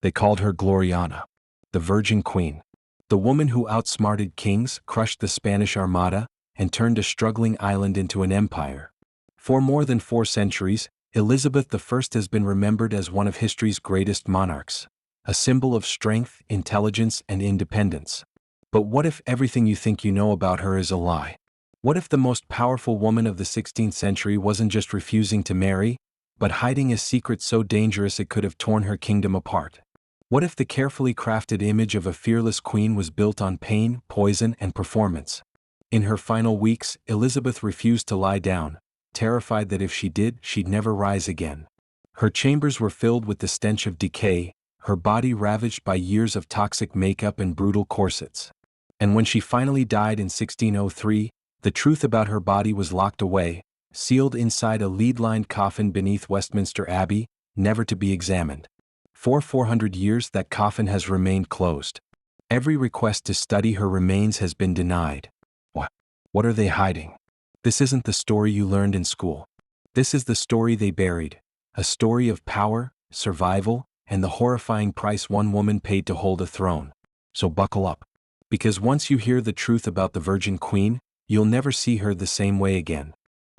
They called her Gloriana, the Virgin Queen, the woman who outsmarted kings, crushed the Spanish Armada, and turned a struggling island into an empire. For more than 4 centuries, Elizabeth I has been remembered as one of history's greatest monarchs, a symbol of strength, intelligence, and independence. But what if everything you think you know about her is a lie? What if the most powerful woman of the 16th century wasn't just refusing to marry, but hiding a secret so dangerous it could have torn her kingdom apart? What if the carefully crafted image of a fearless queen was built on pain, poison, and performance? In her final weeks, Elizabeth refused to lie down, terrified that if she did, she'd never rise again. Her chambers were filled with the stench of decay, her body ravaged by years of toxic makeup and brutal corsets. And when she finally died in 1603, the truth about her body was locked away, sealed inside a lead-lined coffin beneath Westminster Abbey, never to be examined. For 400 years that coffin has remained closed. Every request to study her remains has been denied. What are they hiding? This isn't the story you learned in school. This is the story they buried, a story of power, survival, and the horrifying price one woman paid to hold a throne. So buckle up. Because once you hear the truth about the Virgin Queen, you'll never see her the same way again.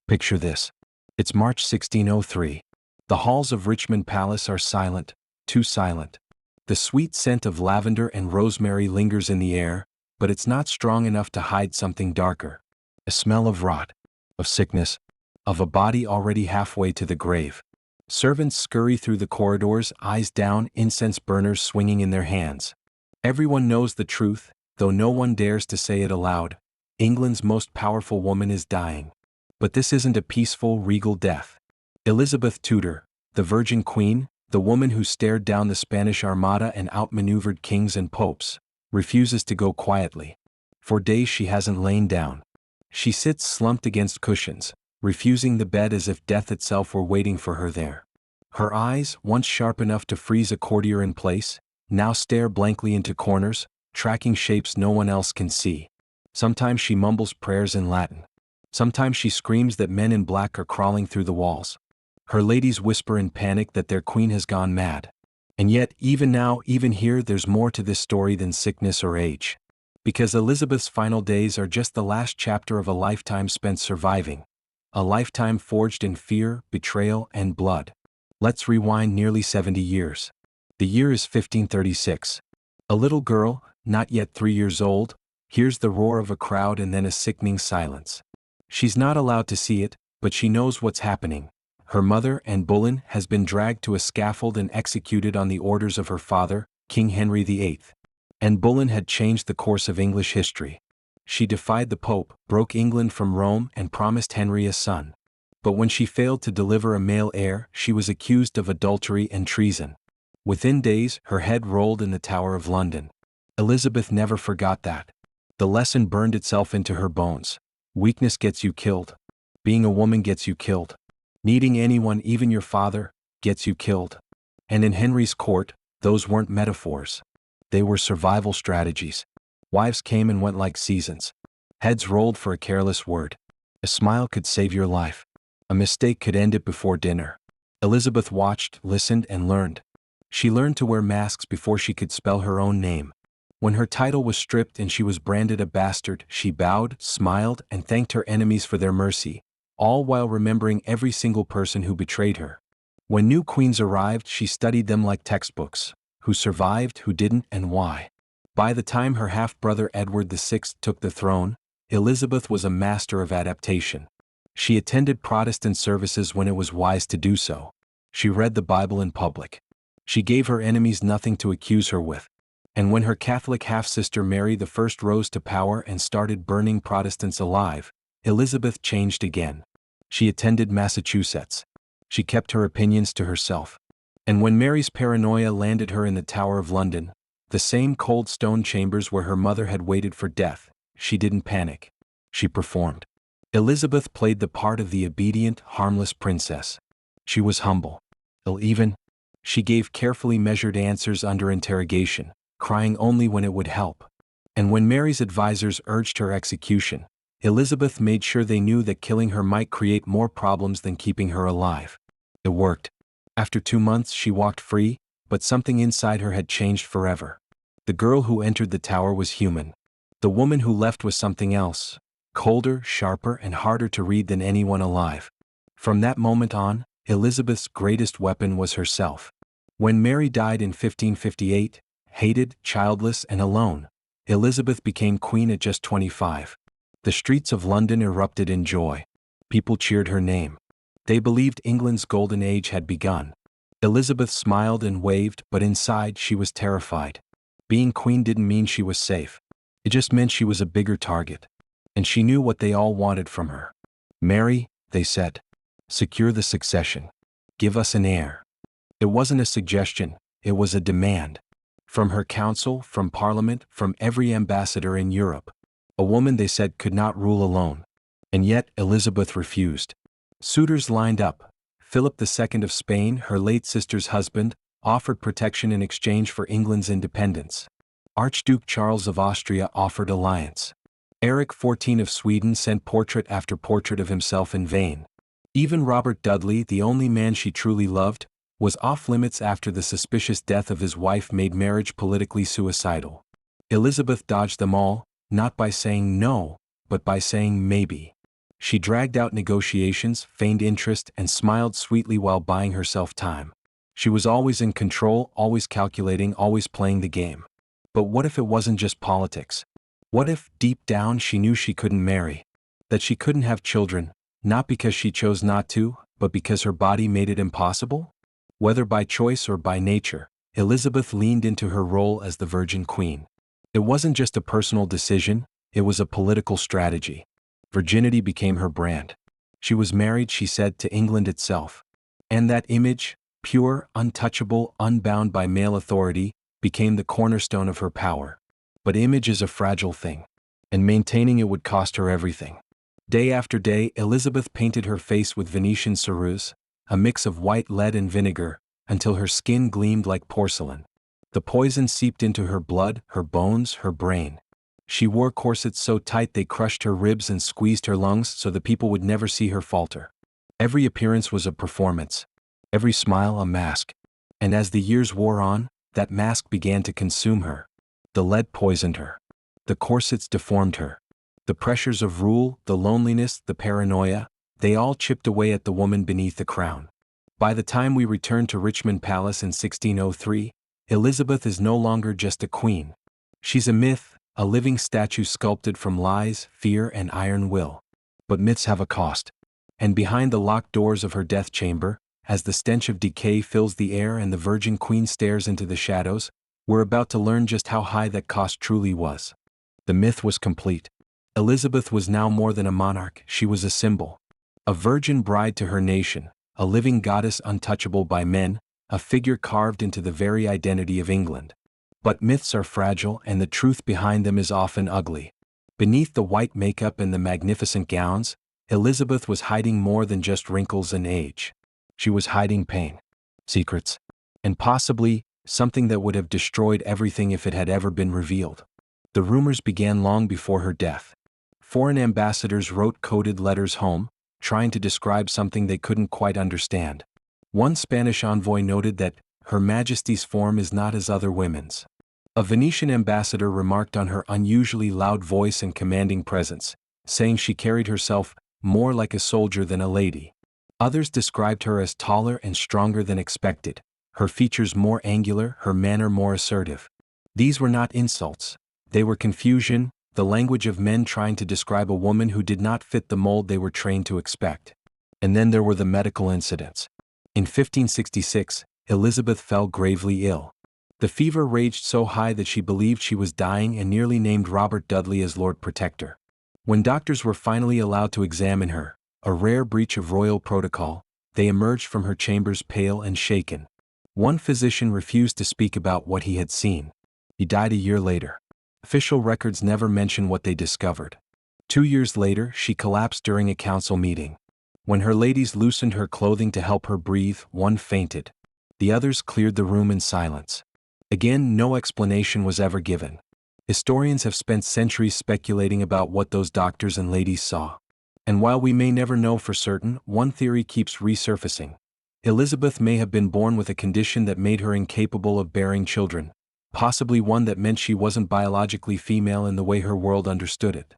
Picture this. It's March 1603. The halls of Richmond Palace are silent, too silent. The sweet scent of lavender and rosemary lingers in the air, but it's not strong enough to hide something darker. A smell of rot, of sickness, of a body already halfway to the grave. Servants scurry through the corridors, eyes down, incense burners swinging in their hands. Everyone knows the truth, though no one dares to say it aloud. England's most powerful woman is dying. But this isn't a peaceful, regal death. Elizabeth Tudor, the Virgin Queen, the woman who stared down the Spanish Armada and outmaneuvered kings and popes, refuses to go quietly. For days she hasn't lain down. She sits slumped against cushions, refusing the bed as if death itself were waiting for her there. Her eyes, once sharp enough to freeze a courtier in place, now stare blankly into corners, tracking shapes no one else can see. Sometimes she mumbles prayers in Latin. Sometimes she screams that men in black are crawling through the walls. Her ladies whisper in panic that their queen has gone mad. And yet, even now, even here, there's more to this story than sickness or age. Because Elizabeth's final days are just the last chapter of a lifetime spent surviving. A lifetime forged in fear, betrayal, and blood. Let's rewind nearly 70 years. The year is 1536. A little girl, not yet 3 years old, hears the roar of a crowd and then a sickening silence. She's not allowed to see it, but she knows what's happening. Her mother, Anne Boleyn, has been dragged to a scaffold and executed on the orders of her father, King Henry VIII. Anne Boleyn had changed the course of English history. She defied the Pope, broke England from Rome, and promised Henry a son. But when she failed to deliver a male heir, she was accused of adultery and treason. Within days, her head rolled in the Tower of London. Elizabeth never forgot that. The lesson burned itself into her bones. Weakness gets you killed. Being a woman gets you killed. Needing anyone, even your father, gets you killed. And in Henry's court, those weren't metaphors. They were survival strategies. Wives came and went like seasons. Heads rolled for a careless word. A smile could save your life. A mistake could end it before dinner. Elizabeth watched, listened, and learned. She learned to wear masks before she could spell her own name. When her title was stripped and she was branded a bastard, she bowed, smiled, and thanked her enemies for their mercy, all while remembering every single person who betrayed her. When new queens arrived, she studied them like textbooks. Who survived, who didn't, and why. By the time her half-brother Edward VI took the throne, Elizabeth was a master of adaptation. She attended Protestant services when it was wise to do so. She read the Bible in public. She gave her enemies nothing to accuse her with. And when her Catholic half-sister Mary I rose to power and started burning Protestants alive, Elizabeth changed again. She attended Massachusetts. She kept her opinions to herself. And when Mary's paranoia landed her in the Tower of London, the same cold stone chambers where her mother had waited for death, she didn't panic. She performed. Elizabeth played the part of the obedient, harmless princess. She was humble. Even. She gave carefully measured answers under interrogation, crying only when it would help. And when Mary's advisors urged her execution, Elizabeth made sure they knew that killing her might create more problems than keeping her alive. It worked. After 2 months she walked free, but something inside her had changed forever. The girl who entered the tower was human. The woman who left was something else, colder, sharper, and harder to read than anyone alive. From that moment on, Elizabeth's greatest weapon was herself. When Mary died in 1558, hated, childless, and alone, Elizabeth became queen at just 25. The streets of London erupted in joy. People cheered her name. They believed England's golden age had begun. Elizabeth smiled and waved, but inside she was terrified. Being queen didn't mean she was safe. It just meant she was a bigger target. And she knew what they all wanted from her. "Mary," they said, "secure the succession. Give us an heir." It wasn't a suggestion, it was a demand. From her council, from Parliament, from every ambassador in Europe. A woman, they said, could not rule alone. And yet Elizabeth refused. Suitors lined up. Philip II of Spain, her late sister's husband, offered protection in exchange for England's independence. Archduke Charles of Austria offered alliance. Eric XIV of Sweden sent portrait after portrait of himself in vain. Even Robert Dudley, the only man she truly loved, was off limits after the suspicious death of his wife made marriage politically suicidal. Elizabeth dodged them all, not by saying no, but by saying maybe. She dragged out negotiations, feigned interest, and smiled sweetly while buying herself time. She was always in control, always calculating, always playing the game. But what if it wasn't just politics? What if, deep down, she knew she couldn't marry? That she couldn't have children, not because she chose not to, but because her body made it impossible? Whether by choice or by nature, Elizabeth leaned into her role as the Virgin Queen. It wasn't just a personal decision, it was a political strategy. Virginity became her brand. She was married, she said, to England itself. And that image, pure, untouchable, unbound by male authority, became the cornerstone of her power. But image is a fragile thing, and maintaining it would cost her everything. Day after day, Elizabeth painted her face with Venetian ceruse, a mix of white lead and vinegar, until her skin gleamed like porcelain. The poison seeped into her blood, her bones, her brain. She wore corsets so tight they crushed her ribs and squeezed her lungs so the people would never see her falter. Every appearance was a performance, every smile a mask. And as the years wore on, that mask began to consume her. The lead poisoned her. The corsets deformed her. The pressures of rule, the loneliness, the paranoia, they all chipped away at the woman beneath the crown. By the time we returned to Richmond Palace in 1603, Elizabeth is no longer just a queen. She's a myth, a living statue sculpted from lies, fear, and iron will. But myths have a cost. And behind the locked doors of her death chamber, as the stench of decay fills the air and the Virgin Queen stares into the shadows, we're about to learn just how high that cost truly was. The myth was complete. Elizabeth was now more than a monarch, she was a symbol. A virgin bride to her nation, a living goddess untouchable by men, a figure carved into the very identity of England. But myths are fragile and the truth behind them is often ugly. Beneath the white makeup and the magnificent gowns, Elizabeth was hiding more than just wrinkles and age. She was hiding pain, secrets, and possibly something that would have destroyed everything if it had ever been revealed. The rumors began long before her death. Foreign ambassadors wrote coded letters home, trying to describe something they couldn't quite understand. One Spanish envoy noted that Her Majesty's form is not as other women's. A Venetian ambassador remarked on her unusually loud voice and commanding presence, saying she carried herself more like a soldier than a lady. Others described her as taller and stronger than expected, her features more angular, her manner more assertive. These were not insults. They were confusion, the language of men trying to describe a woman who did not fit the mold they were trained to expect. And then there were the medical incidents. In 1566, Elizabeth fell gravely ill. The fever raged so high that she believed she was dying and nearly named Robert Dudley as Lord Protector. When doctors were finally allowed to examine her, a rare breach of royal protocol, they emerged from her chambers pale and shaken. One physician refused to speak about what he had seen. He died a year later. Official records never mention what they discovered. 2 years later, she collapsed during a council meeting. When her ladies loosened her clothing to help her breathe, one fainted. The others cleared the room in silence. Again, no explanation was ever given. Historians have spent centuries speculating about what those doctors and ladies saw. And while we may never know for certain, one theory keeps resurfacing. Elizabeth may have been born with a condition that made her incapable of bearing children, possibly one that meant she wasn't biologically female in the way her world understood it.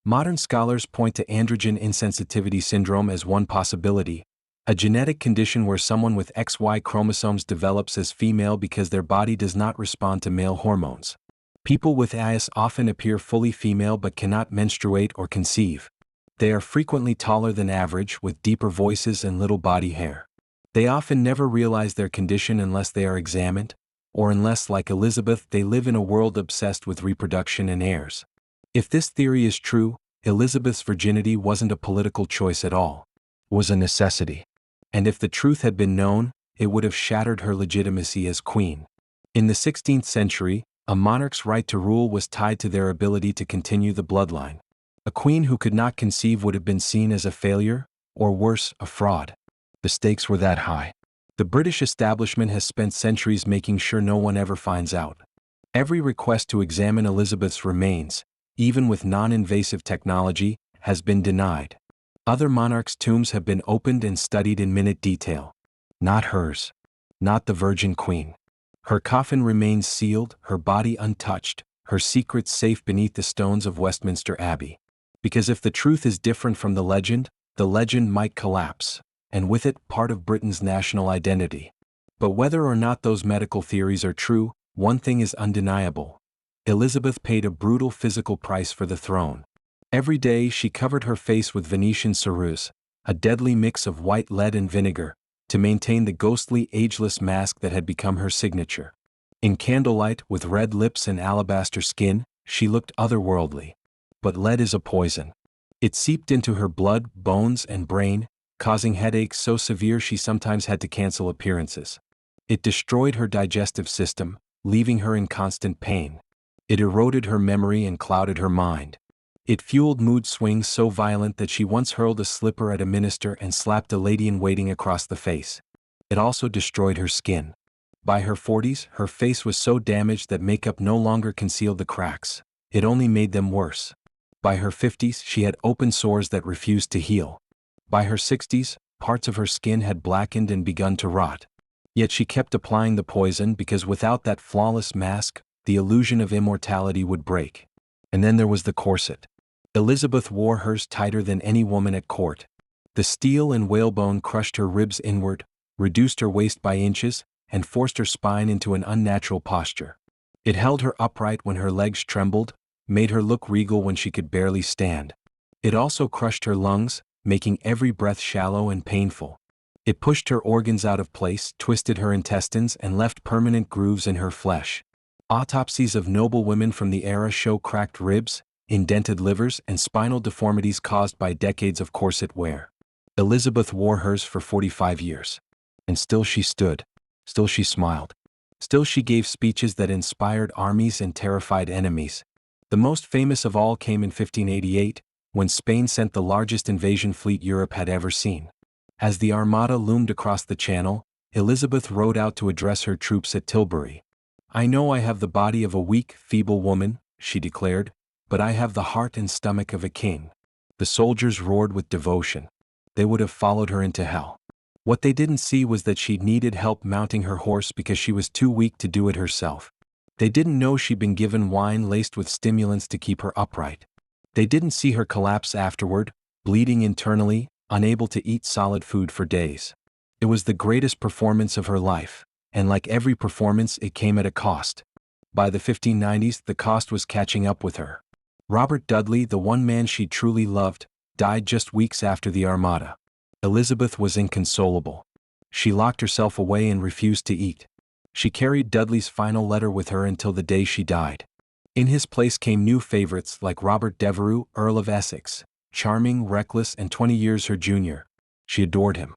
Modern scholars point to androgen insensitivity syndrome as one possibility, a genetic condition where someone with XY chromosomes develops as female because their body does not respond to male hormones. People with AIS often appear fully female but cannot menstruate or conceive. They are frequently taller than average, with deeper voices and little body hair. They often never realize their condition unless they are examined, or unless, like Elizabeth, they live in a world obsessed with reproduction and heirs. If this theory is true, Elizabeth's virginity wasn't a political choice at all. It was a necessity. And if the truth had been known, it would have shattered her legitimacy as queen. In the 16th century, a monarch's right to rule was tied to their ability to continue the bloodline. A queen who could not conceive would have been seen as a failure, or worse, a fraud. The stakes were that high. The British establishment has spent centuries making sure no one ever finds out. Every request to examine Elizabeth's remains, even with non-invasive technology, has been denied. Other monarchs' tombs have been opened and studied in minute detail. Not hers. Not the Virgin Queen. Her coffin remains sealed, her body untouched, her secrets safe beneath the stones of Westminster Abbey. Because if the truth is different from the legend might collapse, and with it, part of Britain's national identity. But whether or not those medical theories are true, one thing is undeniable. Elizabeth paid a brutal physical price for the throne. Every day she covered her face with Venetian ceruse, a deadly mix of white lead and vinegar, to maintain the ghostly, ageless mask that had become her signature. In candlelight, with red lips and alabaster skin, she looked otherworldly. But lead is a poison. It seeped into her blood, bones, and brain, causing headaches so severe she sometimes had to cancel appearances. It destroyed her digestive system, leaving her in constant pain. It eroded her memory and clouded her mind. It fueled mood swings so violent that she once hurled a slipper at a minister and slapped a lady-in-waiting across the face. It also destroyed her skin. By her 40s, her face was so damaged that makeup no longer concealed the cracks. It only made them worse. By her 50s, she had open sores that refused to heal. By her 60s, parts of her skin had blackened and begun to rot. Yet she kept applying the poison because without that flawless mask, the illusion of immortality would break. And then there was the corset. Elizabeth wore hers tighter than any woman at court. The steel and whalebone crushed her ribs inward, reduced her waist by inches, and forced her spine into an unnatural posture. It held her upright when her legs trembled, made her look regal when she could barely stand. It also crushed her lungs, making every breath shallow and painful. It pushed her organs out of place, twisted her intestines, and left permanent grooves in her flesh. Autopsies of noble women from the era show cracked ribs, indented livers, and spinal deformities caused by decades of corset wear. Elizabeth wore hers for 45 years. And still she stood. Still she smiled. Still she gave speeches that inspired armies and terrified enemies. The most famous of all came in 1588, when Spain sent the largest invasion fleet Europe had ever seen. As the Armada loomed across the Channel, Elizabeth rode out to address her troops at Tilbury. "I know I have the body of a weak, feeble woman," she declared, "but I have the heart and stomach of a king." The soldiers roared with devotion. They would have followed her into hell. What they didn't see was that she needed help mounting her horse because she was too weak to do it herself. They didn't know she'd been given wine laced with stimulants to keep her upright. They didn't see her collapse afterward, bleeding internally, unable to eat solid food for days. It was the greatest performance of her life, and like every performance, it came at a cost. By the 1590s, the cost was catching up with her. Robert Dudley, the one man she truly loved, died just weeks after the Armada. Elizabeth was inconsolable. She locked herself away and refused to eat. She carried Dudley's final letter with her until the day she died. In his place came new favorites like Robert Devereux, Earl of Essex, charming, reckless, and 20 years her junior. She adored him.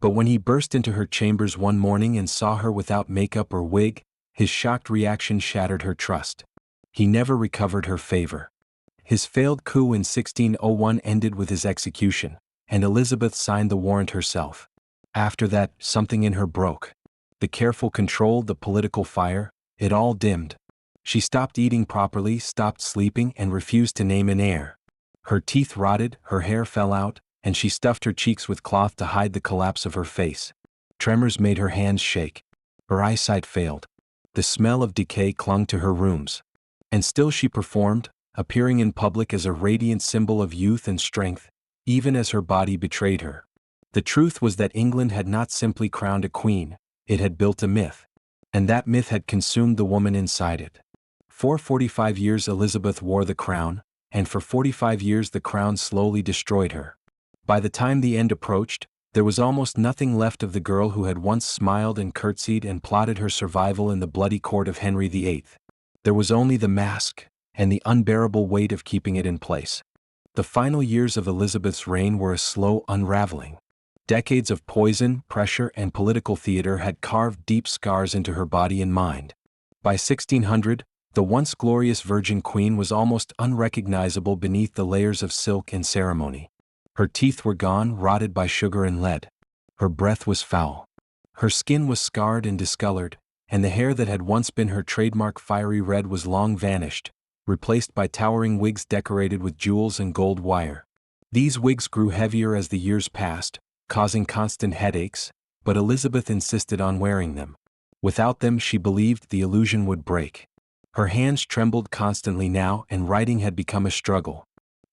But when he burst into her chambers one morning and saw her without makeup or wig, his shocked reaction shattered her trust. He never recovered her favor. His failed coup in 1601 ended with his execution, and Elizabeth signed the warrant herself. After that, something in her broke. The careful control, the political fire, it all dimmed. She stopped eating properly, stopped sleeping, and refused to name an heir. Her teeth rotted, her hair fell out, and she stuffed her cheeks with cloth to hide the collapse of her face. Tremors made her hands shake. Her eyesight failed. The smell of decay clung to her rooms. And still she performed, appearing in public as a radiant symbol of youth and strength, even as her body betrayed her. The truth was that England had not simply crowned a queen, it had built a myth. And that myth had consumed the woman inside it. For 45 years Elizabeth wore the crown, and for 45 years the crown slowly destroyed her. By the time the end approached, there was almost nothing left of the girl who had once smiled and curtsied and plotted her survival in the bloody court of Henry VIII. There was only the mask, and the unbearable weight of keeping it in place. The final years of Elizabeth's reign were a slow unraveling. Decades of poison, pressure, and political theater had carved deep scars into her body and mind. By 1600, the once glorious Virgin Queen was almost unrecognizable beneath the layers of silk and ceremony. Her teeth were gone, rotted by sugar and lead. Her breath was foul. Her skin was scarred and discolored, and the hair that had once been her trademark fiery red was long vanished, replaced by towering wigs decorated with jewels and gold wire. These wigs grew heavier as the years passed, causing constant headaches, but Elizabeth insisted on wearing them. Without them, she believed, the illusion would break. Her hands trembled constantly now, and writing had become a struggle.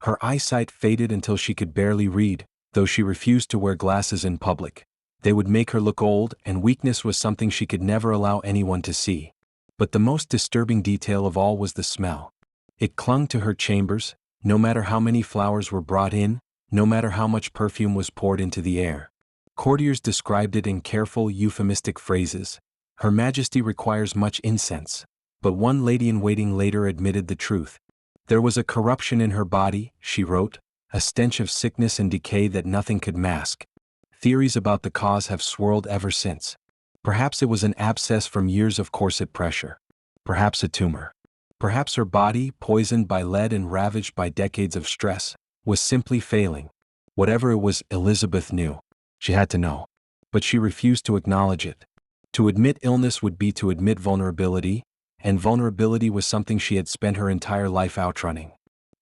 Her eyesight faded until she could barely read, though she refused to wear glasses in public. They would make her look old, and weakness was something she could never allow anyone to see. But the most disturbing detail of all was the smell. It clung to her chambers, no matter how many flowers were brought in, no matter how much perfume was poured into the air. Courtiers described it in careful, euphemistic phrases. Her Majesty requires much incense. But one lady-in-waiting later admitted the truth. There was a corruption in her body, she wrote, a stench of sickness and decay that nothing could mask. Theories about the cause have swirled ever since. Perhaps it was an abscess from years of corset pressure. Perhaps a tumor. Perhaps her body, poisoned by lead and ravaged by decades of stress, was simply failing. Whatever it was, Elizabeth knew. She had to know. But she refused to acknowledge it. To admit illness would be to admit vulnerability, and vulnerability was something she had spent her entire life outrunning.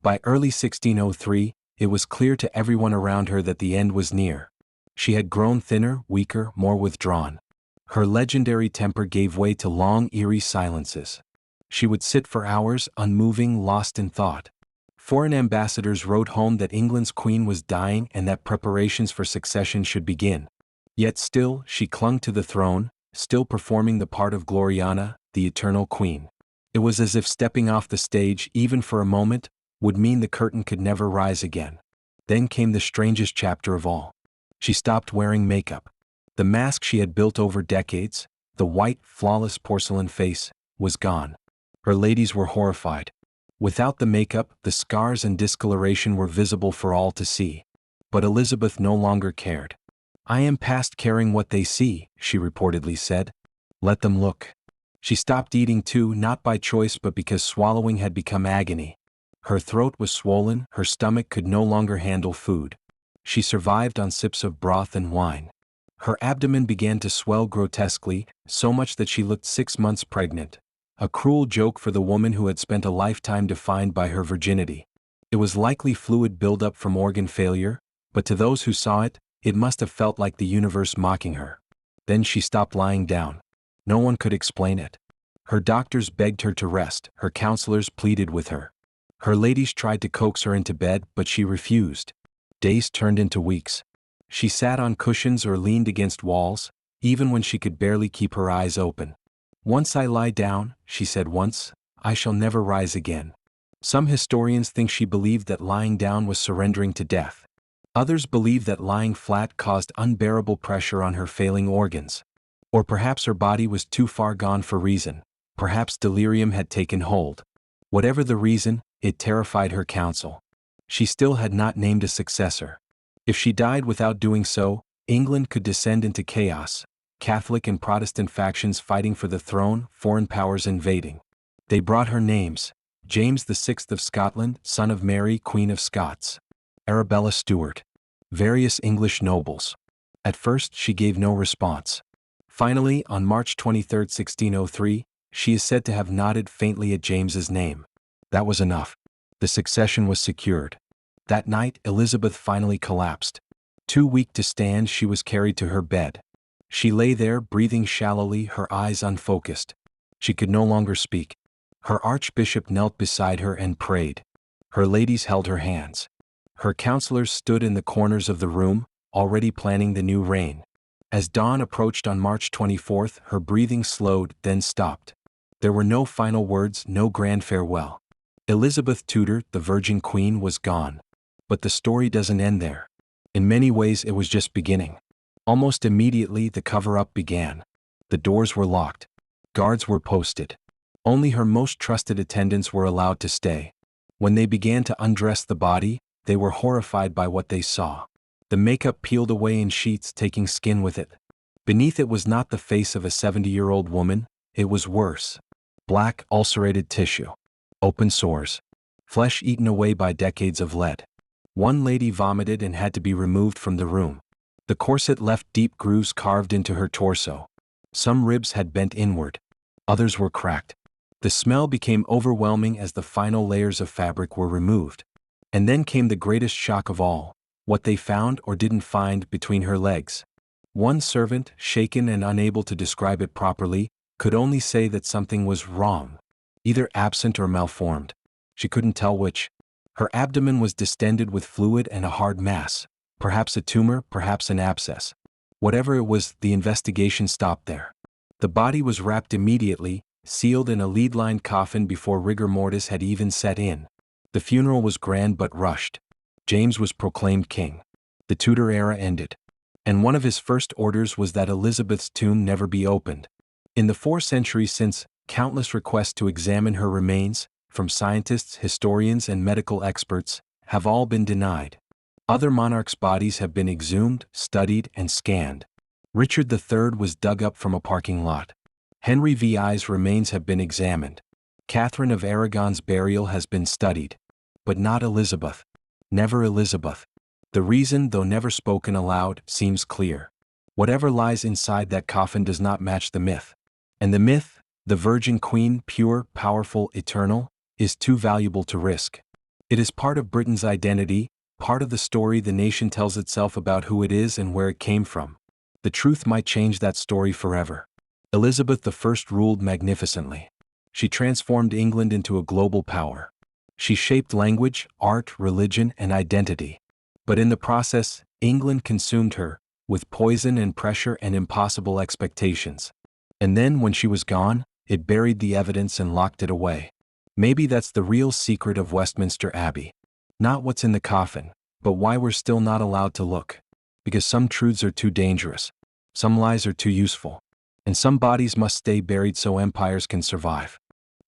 By early 1603, it was clear to everyone around her that the end was near. She had grown thinner, weaker, more withdrawn. Her legendary temper gave way to long, eerie silences. She would sit for hours, unmoving, lost in thought. Foreign ambassadors wrote home that England's queen was dying and that preparations for succession should begin. Yet still, she clung to the throne, still performing the part of Gloriana, the eternal queen. It was as if stepping off the stage, even for a moment, would mean the curtain could never rise again. Then came the strangest chapter of all. She stopped wearing makeup. The mask she had built over decades, the white, flawless porcelain face, was gone. Her ladies were horrified. Without the makeup, the scars and discoloration were visible for all to see. But Elizabeth no longer cared. "I am past caring what they see," she reportedly said. "Let them look." She stopped eating too, not by choice but because swallowing had become agony. Her throat was swollen, her stomach could no longer handle food. She survived on sips of broth and wine. Her abdomen began to swell grotesquely, so much that she looked 6 months pregnant. A cruel joke for the woman who had spent a lifetime defined by her virginity. It was likely fluid buildup from organ failure, but to those who saw it, it must have felt like the universe mocking her. Then she stopped lying down. No one could explain it. Her doctors begged her to rest, her counselors pleaded with her. Her ladies tried to coax her into bed, but she refused. Days turned into weeks. She sat on cushions or leaned against walls, even when she could barely keep her eyes open. "Once I lie down," she said once, "I shall never rise again." Some historians think she believed that lying down was surrendering to death. Others believe that lying flat caused unbearable pressure on her failing organs. Or perhaps her body was too far gone for reason. Perhaps delirium had taken hold. Whatever the reason, it terrified her council. She still had not named a successor. If she died without doing so, England could descend into chaos, Catholic and Protestant factions fighting for the throne, foreign powers invading. They brought her names: James VI of Scotland, son of Mary, Queen of Scots; Arabella Stuart; various English nobles. At first she gave no response. Finally, on March 23, 1603, she is said to have nodded faintly at James's name. That was enough. The succession was secured. That night, Elizabeth finally collapsed. Too weak to stand, she was carried to her bed. She lay there, breathing shallowly, her eyes unfocused. She could no longer speak. Her archbishop knelt beside her and prayed. Her ladies held her hands. Her counselors stood in the corners of the room, already planning the new reign. As dawn approached on March 24th, her breathing slowed, then stopped. There were no final words, no grand farewell. Elizabeth Tudor, the Virgin Queen, was gone. But the story doesn't end there. In many ways, it was just beginning. Almost immediately, the cover-up began. The doors were locked. Guards were posted. Only her most trusted attendants were allowed to stay. When they began to undress the body, they were horrified by what they saw. The makeup peeled away in sheets, taking skin with it. Beneath it was not the face of a 70-year-old woman, it was worse. Black, ulcerated tissue. Open sores. Flesh eaten away by decades of lead. One lady vomited and had to be removed from the room. The corset left deep grooves carved into her torso. Some ribs had bent inward. Others were cracked. The smell became overwhelming as the final layers of fabric were removed. And then came the greatest shock of all, what they found or didn't find between her legs. One servant, shaken and unable to describe it properly, could only say that something was wrong, either absent or malformed. She couldn't tell which. Her abdomen was distended with fluid and a hard mass, perhaps a tumor, perhaps an abscess. Whatever it was, the investigation stopped there. The body was wrapped immediately, sealed in a lead-lined coffin before rigor mortis had even set in. The funeral was grand but rushed. James was proclaimed king. The Tudor era ended. And one of his first orders was that Elizabeth's tomb never be opened. In the 4 centuries since, countless requests to examine her remains, from scientists, historians, and medical experts, have all been denied. Other monarchs' bodies have been exhumed, studied, and scanned. Richard III was dug up from a parking lot. Henry VI's remains have been examined. Catherine of Aragon's burial has been studied. But not Elizabeth. Never Elizabeth. The reason, though never spoken aloud, seems clear. Whatever lies inside that coffin does not match the myth. And the myth, the Virgin Queen, pure, powerful, eternal, is too valuable to risk. It is part of Britain's identity, part of the story the nation tells itself about who it is and where it came from. The truth might change that story forever. Elizabeth I ruled magnificently. She transformed England into a global power. She shaped language, art, religion, and identity. But in the process, England consumed her, with poison and pressure and impossible expectations. And then, when she was gone, it buried the evidence and locked it away. Maybe that's the real secret of Westminster Abbey. Not what's in the coffin, but why we're still not allowed to look. Because some truths are too dangerous. Some lies are too useful. And some bodies must stay buried so empires can survive.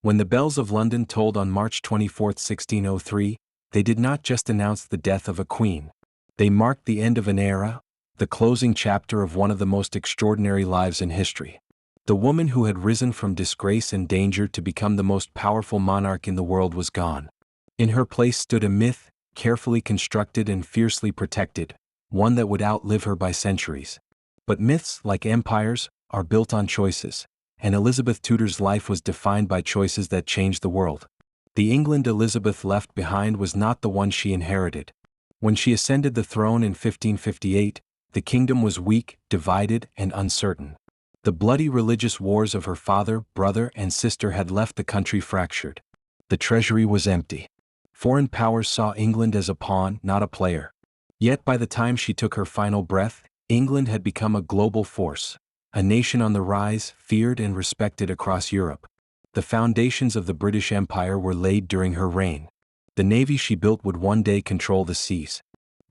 When the bells of London tolled on March 24, 1603, they did not just announce the death of a queen. They marked the end of an era, the closing chapter of one of the most extraordinary lives in history. The woman who had risen from disgrace and danger to become the most powerful monarch in the world was gone. In her place stood a myth, carefully constructed and fiercely protected, one that would outlive her by centuries. But myths, like empires, are built on choices, and Elizabeth Tudor's life was defined by choices that changed the world. The England Elizabeth left behind was not the one she inherited. When she ascended the throne in 1558, the kingdom was weak, divided, and uncertain. The bloody religious wars of her father, brother, and sister had left the country fractured. The treasury was empty. Foreign powers saw England as a pawn, not a player. Yet by the time she took her final breath, England had become a global force, a nation on the rise, feared and respected across Europe. The foundations of the British Empire were laid during her reign. The navy she built would one day control the seas.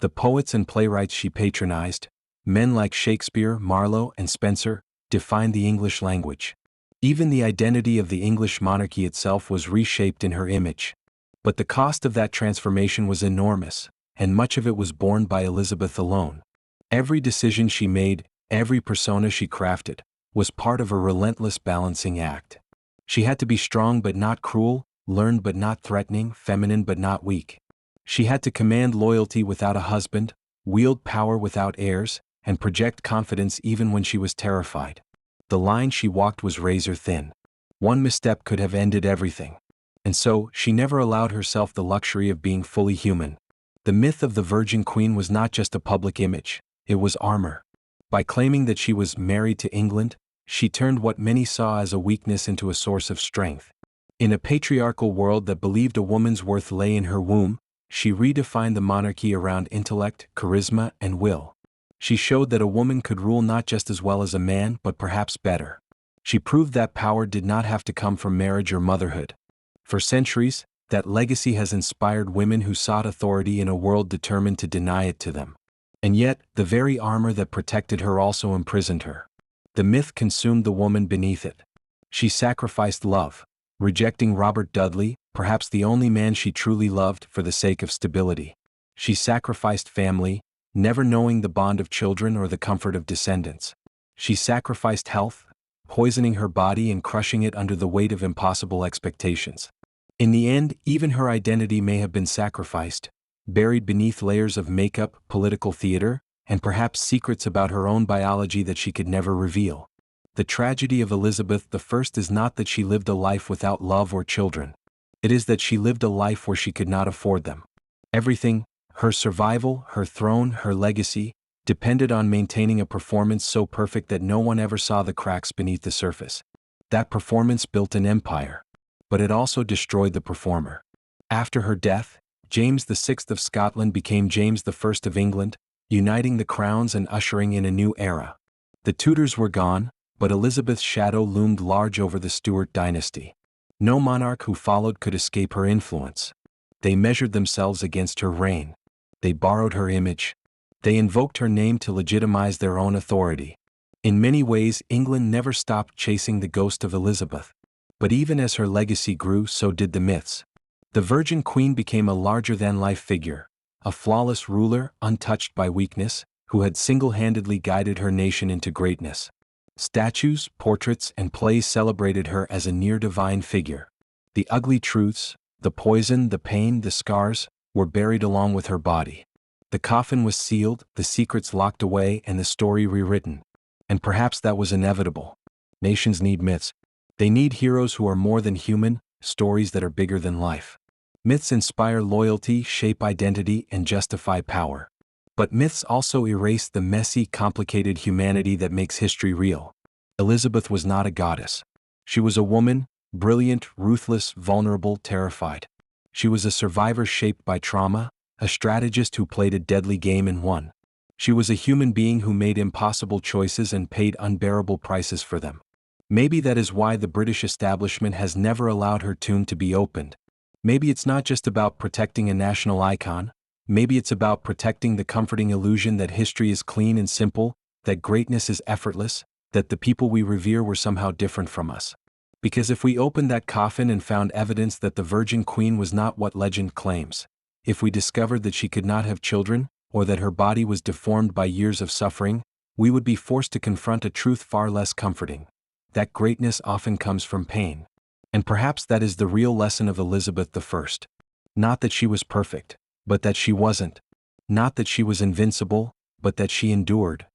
The poets and playwrights she patronized, men like Shakespeare, Marlowe, and Spencer, defined the English language. Even the identity of the English monarchy itself was reshaped in her image. But the cost of that transformation was enormous, and much of it was borne by Elizabeth alone. Every decision she made, every persona she crafted, was part of a relentless balancing act. She had to be strong but not cruel, learned but not threatening, feminine but not weak. She had to command loyalty without a husband, wield power without heirs, and project confidence even when she was terrified. The line she walked was razor thin. One misstep could have ended everything. And so, she never allowed herself the luxury of being fully human. The myth of the Virgin Queen was not just a public image, it was armor. By claiming that she was married to England, she turned what many saw as a weakness into a source of strength. In a patriarchal world that believed a woman's worth lay in her womb, she redefined the monarchy around intellect, charisma, and will. She showed that a woman could rule not just as well as a man but perhaps better. She proved that power did not have to come from marriage or motherhood. For centuries, that legacy has inspired women who sought authority in a world determined to deny it to them. And yet, the very armor that protected her also imprisoned her. The myth consumed the woman beneath it. She sacrificed love, rejecting Robert Dudley, perhaps the only man she truly loved, for the sake of stability. She sacrificed family, never knowing the bond of children or the comfort of descendants. She sacrificed health, poisoning her body and crushing it under the weight of impossible expectations. In the end, even her identity may have been sacrificed, buried beneath layers of makeup, political theater, and perhaps secrets about her own biology that she could never reveal. The tragedy of Elizabeth I is not that she lived a life without love or children. It is that she lived a life where she could not afford them. Everything, her survival, her throne, her legacy, depended on maintaining a performance so perfect that no one ever saw the cracks beneath the surface. That performance built an empire. But it also destroyed the performer. After her death, James VI of Scotland became James I of England, uniting the crowns and ushering in a new era. The Tudors were gone, but Elizabeth's shadow loomed large over the Stuart dynasty. No monarch who followed could escape her influence. They measured themselves against her reign. They borrowed her image. They invoked her name to legitimize their own authority. In many ways, England never stopped chasing the ghost of Elizabeth. But even as her legacy grew, so did the myths. The Virgin Queen became a larger-than-life figure, a flawless ruler, untouched by weakness, who had single-handedly guided her nation into greatness. Statues, portraits, and plays celebrated her as a near-divine figure. The ugly truths, the poison, the pain, the scars, were buried along with her body. The coffin was sealed, the secrets locked away, and the story rewritten. And perhaps that was inevitable. Nations need myths. They need heroes who are more than human, stories that are bigger than life. Myths inspire loyalty, shape identity, and justify power. But myths also erase the messy, complicated humanity that makes history real. Elizabeth was not a goddess. She was a woman, brilliant, ruthless, vulnerable, terrified. She was a survivor shaped by trauma, a strategist who played a deadly game and won. She was a human being who made impossible choices and paid unbearable prices for them. Maybe that is why the British establishment has never allowed her tomb to be opened. Maybe it's not just about protecting a national icon. Maybe it's about protecting the comforting illusion that history is clean and simple, that greatness is effortless, that the people we revere were somehow different from us. Because if we opened that coffin and found evidence that the Virgin Queen was not what legend claims, if we discovered that she could not have children, or that her body was deformed by years of suffering, we would be forced to confront a truth far less comforting. That greatness often comes from pain. And perhaps that is the real lesson of Elizabeth I. Not that she was perfect, but that she wasn't. Not that she was invincible, but that she endured.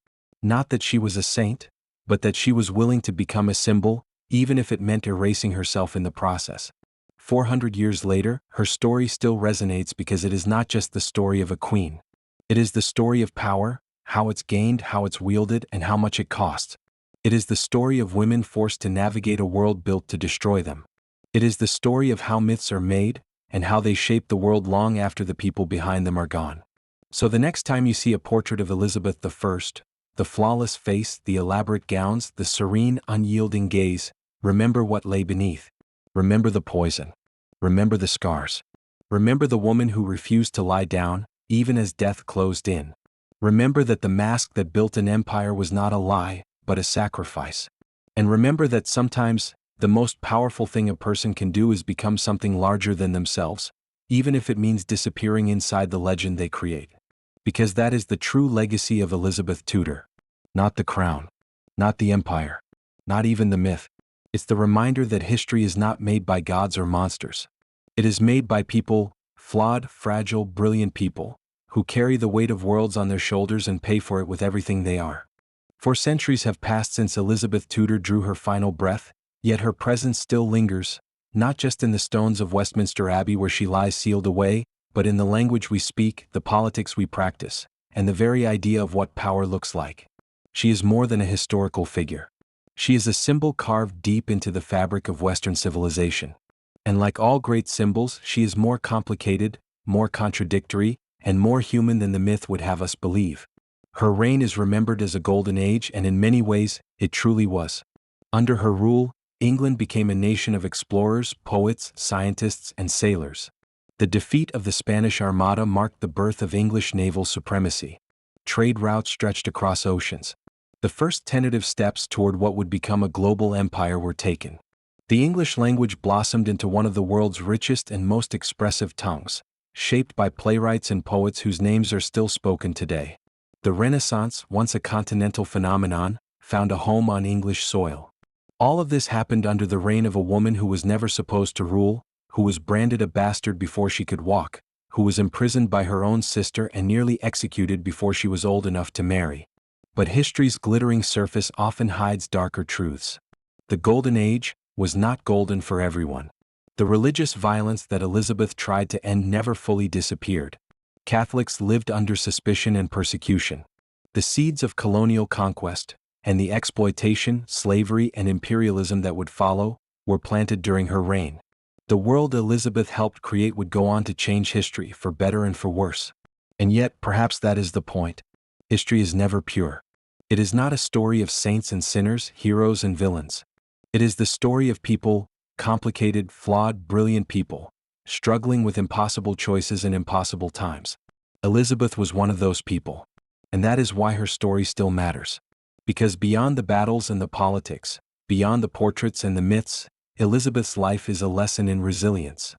Not that she was a saint, but that she was willing to become a symbol, even if it meant erasing herself in the process. 400 years later, her story still resonates because it is not just the story of a queen. It is the story of power, how it's gained, how it's wielded, and how much it costs. It is the story of women forced to navigate a world built to destroy them. It is the story of how myths are made, and how they shape the world long after the people behind them are gone. So the next time you see a portrait of Elizabeth I, the flawless face, the elaborate gowns, the serene, unyielding gaze, remember what lay beneath. Remember the poison. Remember the scars. Remember the woman who refused to lie down, even as death closed in. Remember that the mask that built an empire was not a lie, but a sacrifice. And remember that sometimes, the most powerful thing a person can do is become something larger than themselves, even if it means disappearing inside the legend they create. Because that is the true legacy of Elizabeth Tudor. Not the crown. Not the empire. Not even the myth. It's the reminder that history is not made by gods or monsters. It is made by people, flawed, fragile, brilliant people, who carry the weight of worlds on their shoulders and pay for it with everything they are. 4 centuries have passed since Elizabeth Tudor drew her final breath, yet her presence still lingers, not just in the stones of Westminster Abbey where she lies sealed away, but in the language we speak, the politics we practice, and the very idea of what power looks like. She is more than a historical figure. She is a symbol carved deep into the fabric of Western civilization. And like all great symbols, she is more complicated, more contradictory, and more human than the myth would have us believe. Her reign is remembered as a golden age, and in many ways, it truly was. Under her rule, England became a nation of explorers, poets, scientists, and sailors. The defeat of the Spanish Armada marked the birth of English naval supremacy. Trade routes stretched across oceans. The first tentative steps toward what would become a global empire were taken. The English language blossomed into one of the world's richest and most expressive tongues, shaped by playwrights and poets whose names are still spoken today. The Renaissance, once a continental phenomenon, found a home on English soil. All of this happened under the reign of a woman who was never supposed to rule, who was branded a bastard before she could walk, who was imprisoned by her own sister and nearly executed before she was old enough to marry. But history's glittering surface often hides darker truths. The Golden Age was not golden for everyone. The religious violence that Elizabeth tried to end never fully disappeared. Catholics lived under suspicion and persecution. The seeds of colonial conquest, and the exploitation, slavery, and imperialism that would follow, were planted during her reign. The world Elizabeth helped create would go on to change history for better and for worse. And yet, perhaps that is the point. History is never pure. It is not a story of saints and sinners, heroes and villains. It is the story of people, complicated, flawed, brilliant people, struggling with impossible choices in impossible times. Elizabeth was one of those people. And that is why her story still matters. Because beyond the battles and the politics, beyond the portraits and the myths, Elizabeth's life is a lesson in resilience.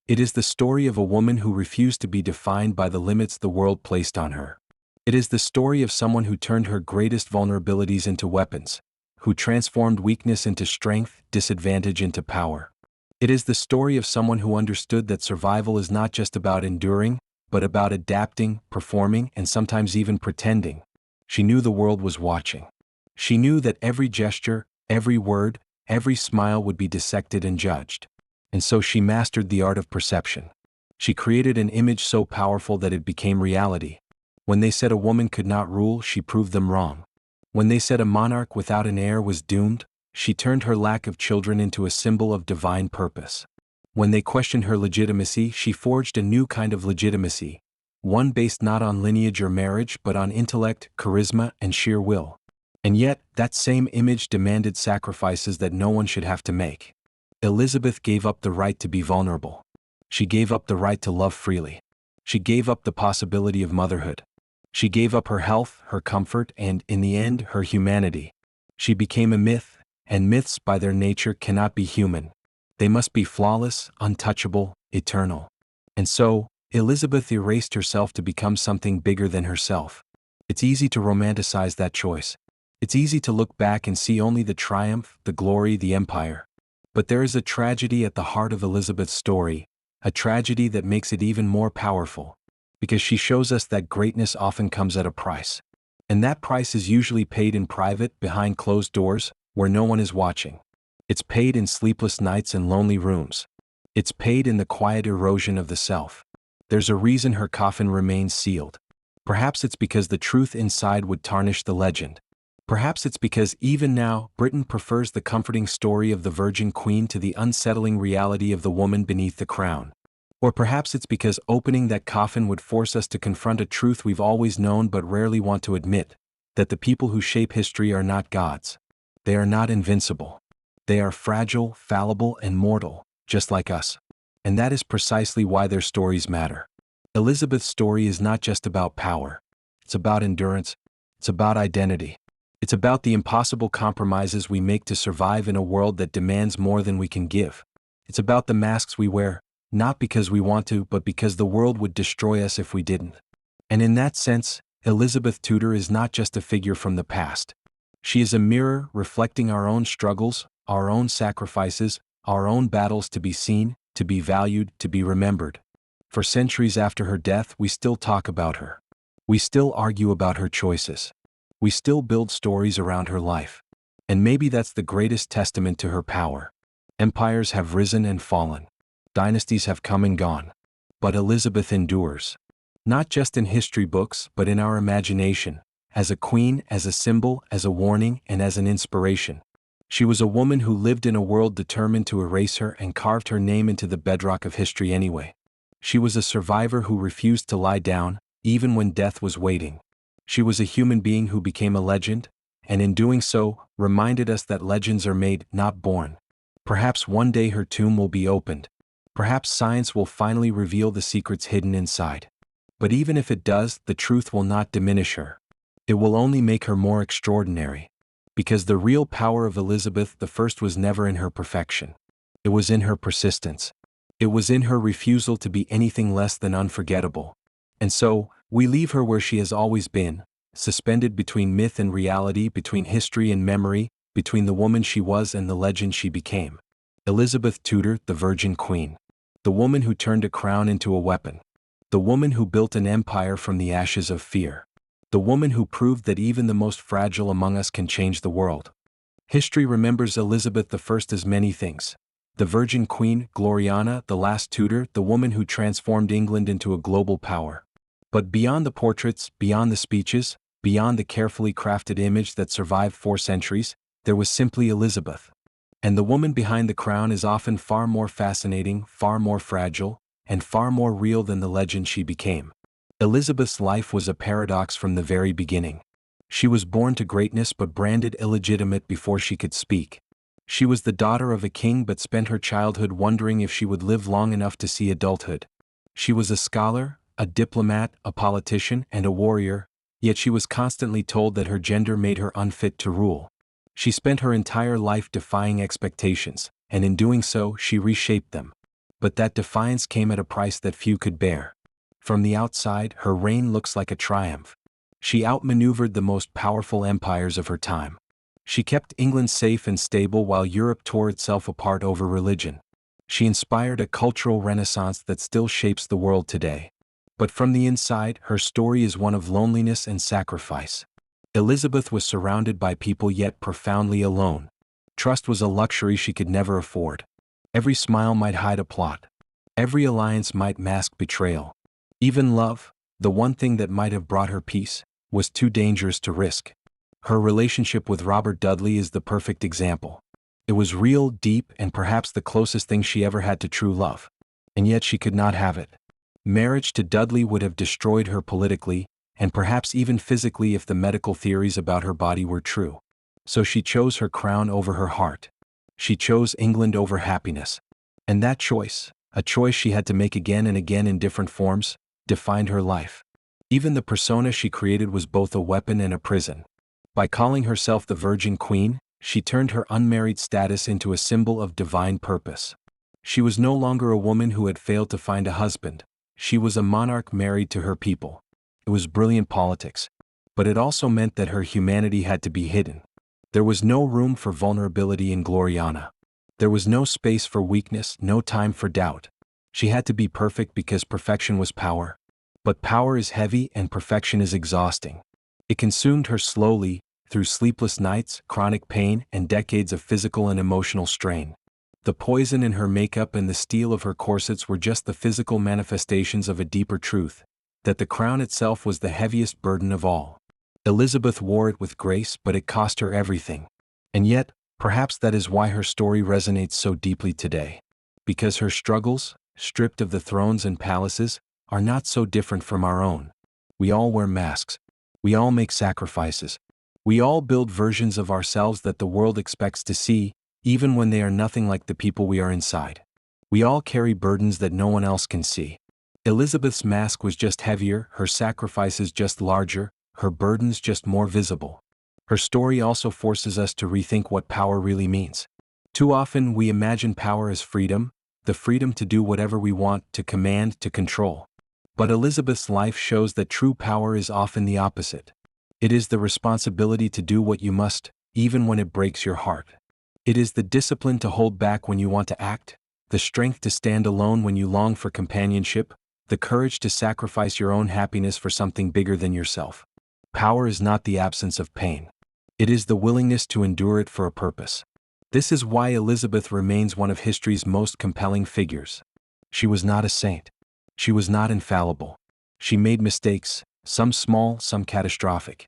It is the story of a woman who refused to be defined by the limits the world placed on her. It is the story of someone who turned her greatest vulnerabilities into weapons, who transformed weakness into strength, disadvantage into power. It is the story of someone who understood that survival is not just about enduring, but about adapting, performing, and sometimes even pretending. She knew the world was watching. She knew that every gesture, every word, every smile would be dissected and judged. And so she mastered the art of perception. She created an image so powerful that it became reality. When they said a woman could not rule, she proved them wrong. When they said a monarch without an heir was doomed, she turned her lack of children into a symbol of divine purpose. When they questioned her legitimacy, she forged a new kind of legitimacy, one based not on lineage or marriage but on intellect, charisma, and sheer will. And yet, that same image demanded sacrifices that no one should have to make. Elizabeth gave up the right to be vulnerable. She gave up the right to love freely. She gave up the possibility of motherhood. She gave up her health, her comfort, and, in the end, her humanity. She became a myth, and myths by their nature cannot be human. They must be flawless, untouchable, eternal. And so, Elizabeth erased herself to become something bigger than herself. It's easy to romanticize that choice. It's easy to look back and see only the triumph, the glory, the empire. But there is a tragedy at the heart of Elizabeth's story, a tragedy that makes it even more powerful. Because she shows us that greatness often comes at a price. And that price is usually paid in private, behind closed doors, where no one is watching. It's paid in sleepless nights and lonely rooms. It's paid in the quiet erosion of the self. There's a reason her coffin remains sealed. Perhaps it's because the truth inside would tarnish the legend. Perhaps it's because even now, Britain prefers the comforting story of the Virgin Queen to the unsettling reality of the woman beneath the crown. Or perhaps it's because opening that coffin would force us to confront a truth we've always known but rarely want to admit, that the people who shape history are not gods. They are not invincible. They are fragile, fallible, and mortal, just like us. And that is precisely why their stories matter. Elizabeth's story is not just about power. It's about endurance. It's about identity. It's about the impossible compromises we make to survive in a world that demands more than we can give. It's about the masks we wear, not because we want to, but because the world would destroy us if we didn't. And in that sense, Elizabeth Tudor is not just a figure from the past. She is a mirror reflecting our own struggles, our own sacrifices, our own battles to be seen, to be valued, to be remembered. For centuries after her death, we still talk about her. We still argue about her choices. We still build stories around her life. And maybe that's the greatest testament to her power. Empires have risen and fallen. Dynasties have come and gone. But Elizabeth endures. Not just in history books, but in our imagination, as a queen, as a symbol, as a warning, and as an inspiration. She was a woman who lived in a world determined to erase her and carved her name into the bedrock of history anyway. She was a survivor who refused to lie down, even when death was waiting. She was a human being who became a legend, and in doing so, reminded us that legends are made, not born. Perhaps one day her tomb will be opened. Perhaps science will finally reveal the secrets hidden inside. But even if it does, the truth will not diminish her. It will only make her more extraordinary. Because the real power of Elizabeth I was never in her perfection. It was in her persistence. It was in her refusal to be anything less than unforgettable. And so, we leave her where she has always been, suspended between myth and reality, between history and memory, between the woman she was and the legend she became. Elizabeth Tudor, the Virgin Queen. The woman who turned a crown into a weapon. The woman who built an empire from the ashes of fear. The woman who proved that even the most fragile among us can change the world. History remembers Elizabeth I as many things. The Virgin Queen, Gloriana, the last Tudor, the woman who transformed England into a global power. But beyond the portraits, beyond the speeches, beyond the carefully crafted image that survived 4 centuries, there was simply Elizabeth. And the woman behind the crown is often far more fascinating, far more fragile, and far more real than the legend she became. Elizabeth's life was a paradox from the very beginning. She was born to greatness but branded illegitimate before she could speak. She was the daughter of a king but spent her childhood wondering if she would live long enough to see adulthood. She was a scholar, a diplomat, a politician, and a warrior, yet she was constantly told that her gender made her unfit to rule. She spent her entire life defying expectations, and in doing so, she reshaped them. But that defiance came at a price that few could bear. From the outside, her reign looks like a triumph. She outmaneuvered the most powerful empires of her time. She kept England safe and stable while Europe tore itself apart over religion. She inspired a cultural renaissance that still shapes the world today. But from the inside, her story is one of loneliness and sacrifice. Elizabeth was surrounded by people yet profoundly alone. Trust was a luxury she could never afford. Every smile might hide a plot. Every alliance might mask betrayal. Even love, the one thing that might have brought her peace, was too dangerous to risk. Her relationship with Robert Dudley is the perfect example. It was real, deep, and perhaps the closest thing she ever had to true love. And yet she could not have it. Marriage to Dudley would have destroyed her politically, and perhaps even physically if the medical theories about her body were true. So she chose her crown over her heart. She chose England over happiness. And that choice, a choice she had to make again and again in different forms, defined her life. Even the persona she created was both a weapon and a prison. By calling herself the Virgin Queen, she turned her unmarried status into a symbol of divine purpose. She was no longer a woman who had failed to find a husband. She was a monarch married to her people. It was brilliant politics. But it also meant that her humanity had to be hidden. There was no room for vulnerability in Gloriana. There was no space for weakness, no time for doubt. She had to be perfect because perfection was power. But power is heavy and perfection is exhausting. It consumed her slowly, through sleepless nights, chronic pain, and decades of physical and emotional strain. The poison in her makeup and the steel of her corsets were just the physical manifestations of a deeper truth, that the crown itself was the heaviest burden of all. Elizabeth wore it with grace, but it cost her everything. And yet, perhaps that is why her story resonates so deeply today. Because her struggles, stripped of the thrones and palaces, are not so different from our own. We all wear masks. We all make sacrifices. We all build versions of ourselves that the world expects to see, even when they are nothing like the people we are inside. We all carry burdens that no one else can see. Elizabeth's mask was just heavier, her sacrifices just larger, her burdens just more visible. Her story also forces us to rethink what power really means. Too often we imagine power as freedom, the freedom to do whatever we want, to command, to control. But Elizabeth's life shows that true power is often the opposite. It is the responsibility to do what you must, even when it breaks your heart. It is the discipline to hold back when you want to act, the strength to stand alone when you long for companionship, the courage to sacrifice your own happiness for something bigger than yourself. Power is not the absence of pain. It is the willingness to endure it for a purpose. This is why Elizabeth remains one of history's most compelling figures. She was not a saint. She was not infallible. She made mistakes, some small, some catastrophic.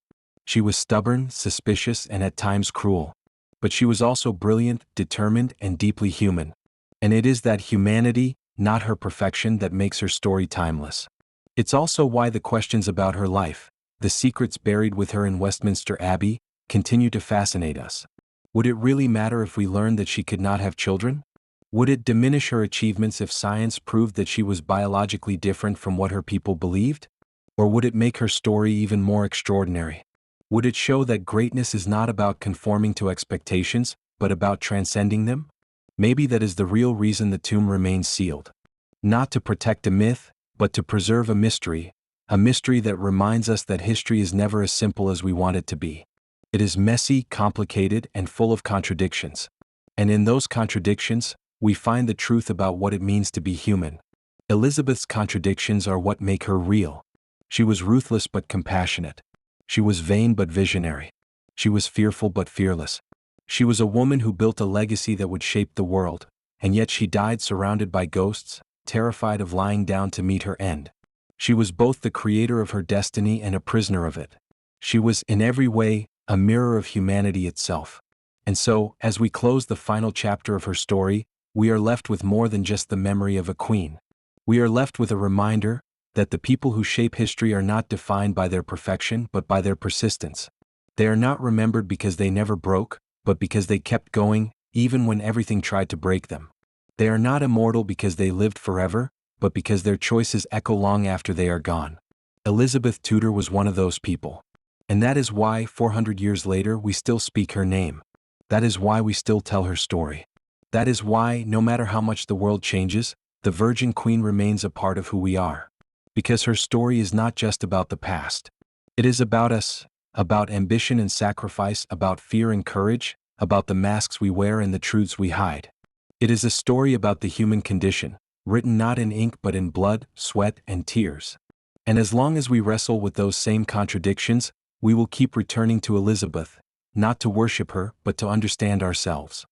She was stubborn, suspicious, and at times cruel. But she was also brilliant, determined, and deeply human. And it is that humanity, not her perfection, that makes her story timeless. It's also why the questions about her life, the secrets buried with her in Westminster Abbey, continue to fascinate us. Would it really matter if we learned that she could not have children? Would it diminish her achievements if science proved that she was biologically different from what her people believed? Or would it make her story even more extraordinary? Would it show that greatness is not about conforming to expectations, but about transcending them? Maybe that is the real reason the tomb remains sealed. Not to protect a myth, but to preserve a mystery that reminds us that history is never as simple as we want it to be. It is messy, complicated, and full of contradictions. And in those contradictions, we find the truth about what it means to be human. Elizabeth's contradictions are what make her real. She was ruthless but compassionate. She was vain but visionary. She was fearful but fearless. She was a woman who built a legacy that would shape the world, and yet she died surrounded by ghosts, terrified of lying down to meet her end. She was both the creator of her destiny and a prisoner of it. She was, in every way, a mirror of humanity itself. And so, as we close the final chapter of her story, we are left with more than just the memory of a queen. We are left with a reminder that the people who shape history are not defined by their perfection but by their persistence. They are not remembered because they never broke, but because they kept going, even when everything tried to break them. They are not immortal because they lived forever, but because their choices echo long after they are gone. Elizabeth Tudor was one of those people. And that is why, 400 years later, we still speak her name. That is why we still tell her story. That is why, no matter how much the world changes, the Virgin Queen remains a part of who we are. Because her story is not just about the past. It is about us, about ambition and sacrifice, about fear and courage, about the masks we wear and the truths we hide. It is a story about the human condition, written not in ink but in blood, sweat, and tears. And as long as we wrestle with those same contradictions, we will keep returning to Elizabeth, not to worship her, but to understand ourselves.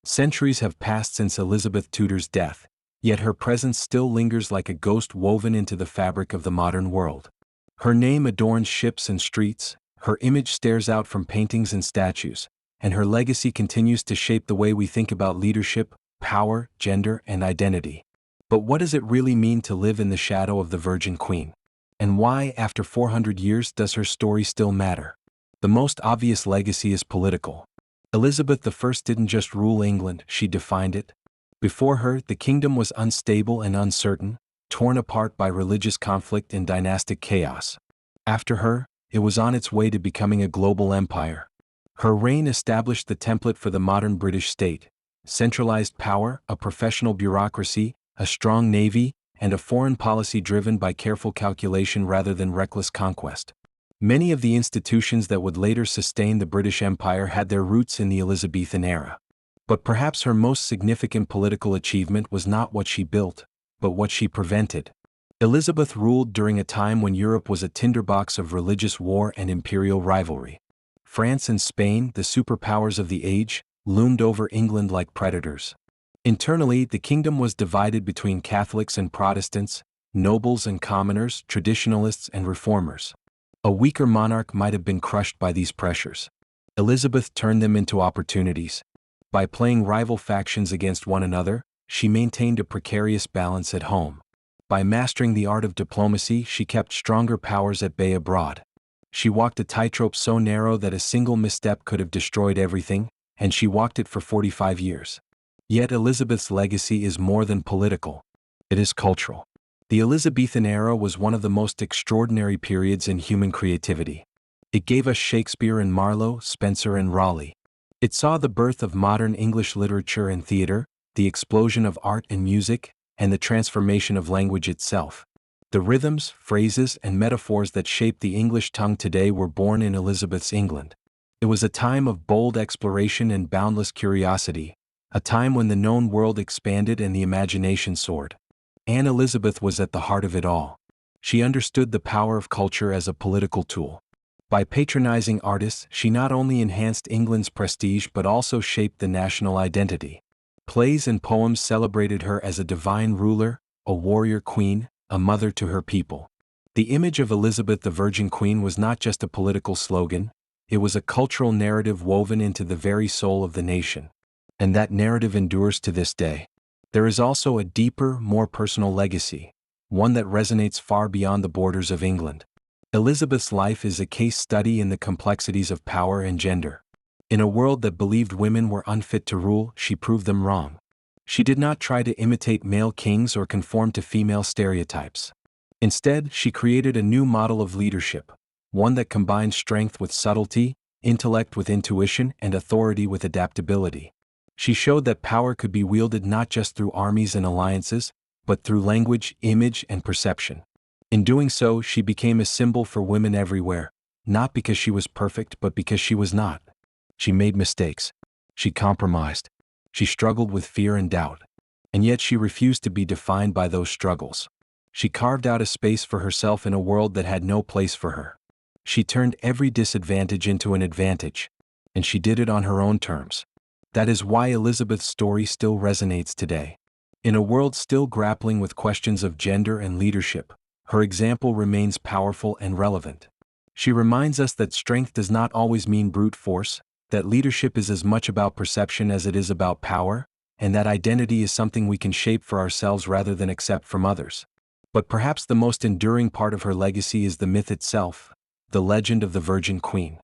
Centuries have passed since Elizabeth Tudor's death, yet her presence still lingers like a ghost woven into the fabric of the modern world. Her name adorns ships and streets, her image stares out from paintings and statues, and her legacy continues to shape the way we think about leadership, power, gender, and identity. But what does it really mean to live in the shadow of the Virgin Queen? And why, after 400 years, does her story still matter? The most obvious legacy is political. Elizabeth I didn't just rule England, she defined it. Before her, the kingdom was unstable and uncertain, torn apart by religious conflict and dynastic chaos. After her, it was on its way to becoming a global empire. Her reign established the template for the modern British state: centralized power, a professional bureaucracy, a strong navy, and a foreign policy driven by careful calculation rather than reckless conquest. Many of the institutions that would later sustain the British Empire had their roots in the Elizabethan era. But perhaps her most significant political achievement was not what she built, but what she prevented. Elizabeth ruled during a time when Europe was a tinderbox of religious war and imperial rivalry. France and Spain, the superpowers of the age, loomed over England like predators. Internally, the kingdom was divided between Catholics and Protestants, nobles and commoners, traditionalists and reformers. A weaker monarch might have been crushed by these pressures. Elizabeth turned them into opportunities. By playing rival factions against one another, she maintained a precarious balance at home. By mastering the art of diplomacy, she kept stronger powers at bay abroad. She walked a tightrope so narrow that a single misstep could have destroyed everything, and she walked it for 45 years. Yet Elizabeth's legacy is more than political. It is cultural. The Elizabethan era was one of the most extraordinary periods in human creativity. It gave us Shakespeare and Marlowe, Spencer and Raleigh. It saw the birth of modern English literature and theater, the explosion of art and music, and the transformation of language itself. The rhythms, phrases, and metaphors that shape the English tongue today were born in Elizabeth's England. It was a time of bold exploration and boundless curiosity, a time when the known world expanded and the imagination soared. Anne Elizabeth was at the heart of it all. She understood the power of culture as a political tool. By patronizing artists, she not only enhanced England's prestige but also shaped the national identity. Plays and poems celebrated her as a divine ruler, a warrior queen, a mother to her people. The image of Elizabeth the Virgin Queen was not just a political slogan, it was a cultural narrative woven into the very soul of the nation. And that narrative endures to this day. There is also a deeper, more personal legacy, one that resonates far beyond the borders of England. Elizabeth's life is a case study in the complexities of power and gender. In a world that believed women were unfit to rule, she proved them wrong. She did not try to imitate male kings or conform to female stereotypes. Instead, she created a new model of leadership, one that combined strength with subtlety, intellect with intuition, and authority with adaptability. She showed that power could be wielded not just through armies and alliances, but through language, image, and perception. In doing so, she became a symbol for women everywhere, not because she was perfect, but because she was not. She made mistakes. She compromised. She struggled with fear and doubt. And yet she refused to be defined by those struggles. She carved out a space for herself in a world that had no place for her. She turned every disadvantage into an advantage. And she did it on her own terms. That is why Elizabeth's story still resonates today. In a world still grappling with questions of gender and leadership, her example remains powerful and relevant. She reminds us that strength does not always mean brute force, that leadership is as much about perception as it is about power, and that identity is something we can shape for ourselves rather than accept from others. But perhaps the most enduring part of her legacy is the myth itself, the legend of the Virgin Queen.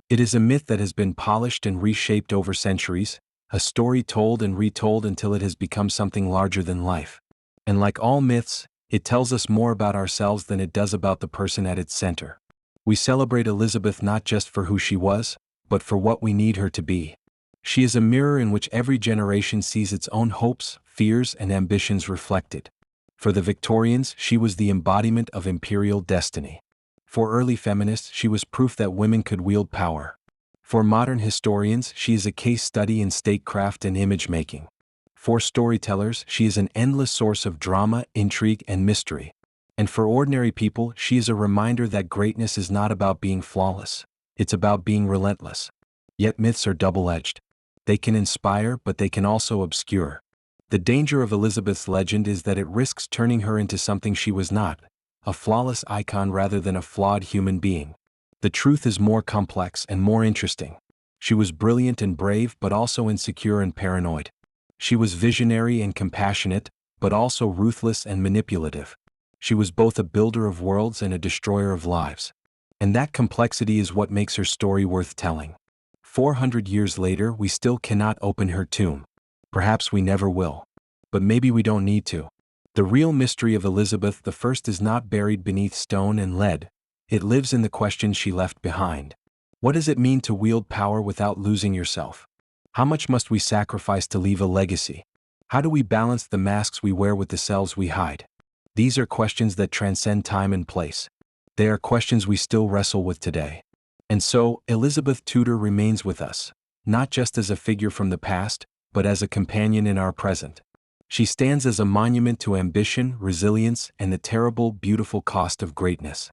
It is a myth that has been polished and reshaped over centuries, a story told and retold until it has become something larger than life. And like all myths, it tells us more about ourselves than it does about the person at its center. We celebrate Elizabeth not just for who she was, but for what we need her to be. She is a mirror in which every generation sees its own hopes, fears, and ambitions reflected. For the Victorians, she was the embodiment of imperial destiny. For early feminists, she was proof that women could wield power. For modern historians, she is a case study in statecraft and image-making. For storytellers, she is an endless source of drama, intrigue, and mystery. And for ordinary people, she is a reminder that greatness is not about being flawless. It's about being relentless. Yet myths are double-edged. They can inspire, but they can also obscure. The danger of Elizabeth's legend is that it risks turning her into something she was not, a flawless icon rather than a flawed human being. The truth is more complex and more interesting. She was brilliant and brave, but also insecure and paranoid. She was visionary and compassionate, but also ruthless and manipulative. She was both a builder of worlds and a destroyer of lives. And that complexity is what makes her story worth telling. 400 years later, we still cannot open her tomb. Perhaps we never will. But maybe we don't need to. The real mystery of Elizabeth I is not buried beneath stone and lead. It lives in the questions she left behind. What does it mean to wield power without losing yourself? How much must we sacrifice to leave a legacy? How do we balance the masks we wear with the selves we hide? These are questions that transcend time and place. They are questions we still wrestle with today. And so, Elizabeth Tudor remains with us, not just as a figure from the past, but as a companion in our present. She stands as a monument to ambition, resilience, and the terrible, beautiful cost of greatness.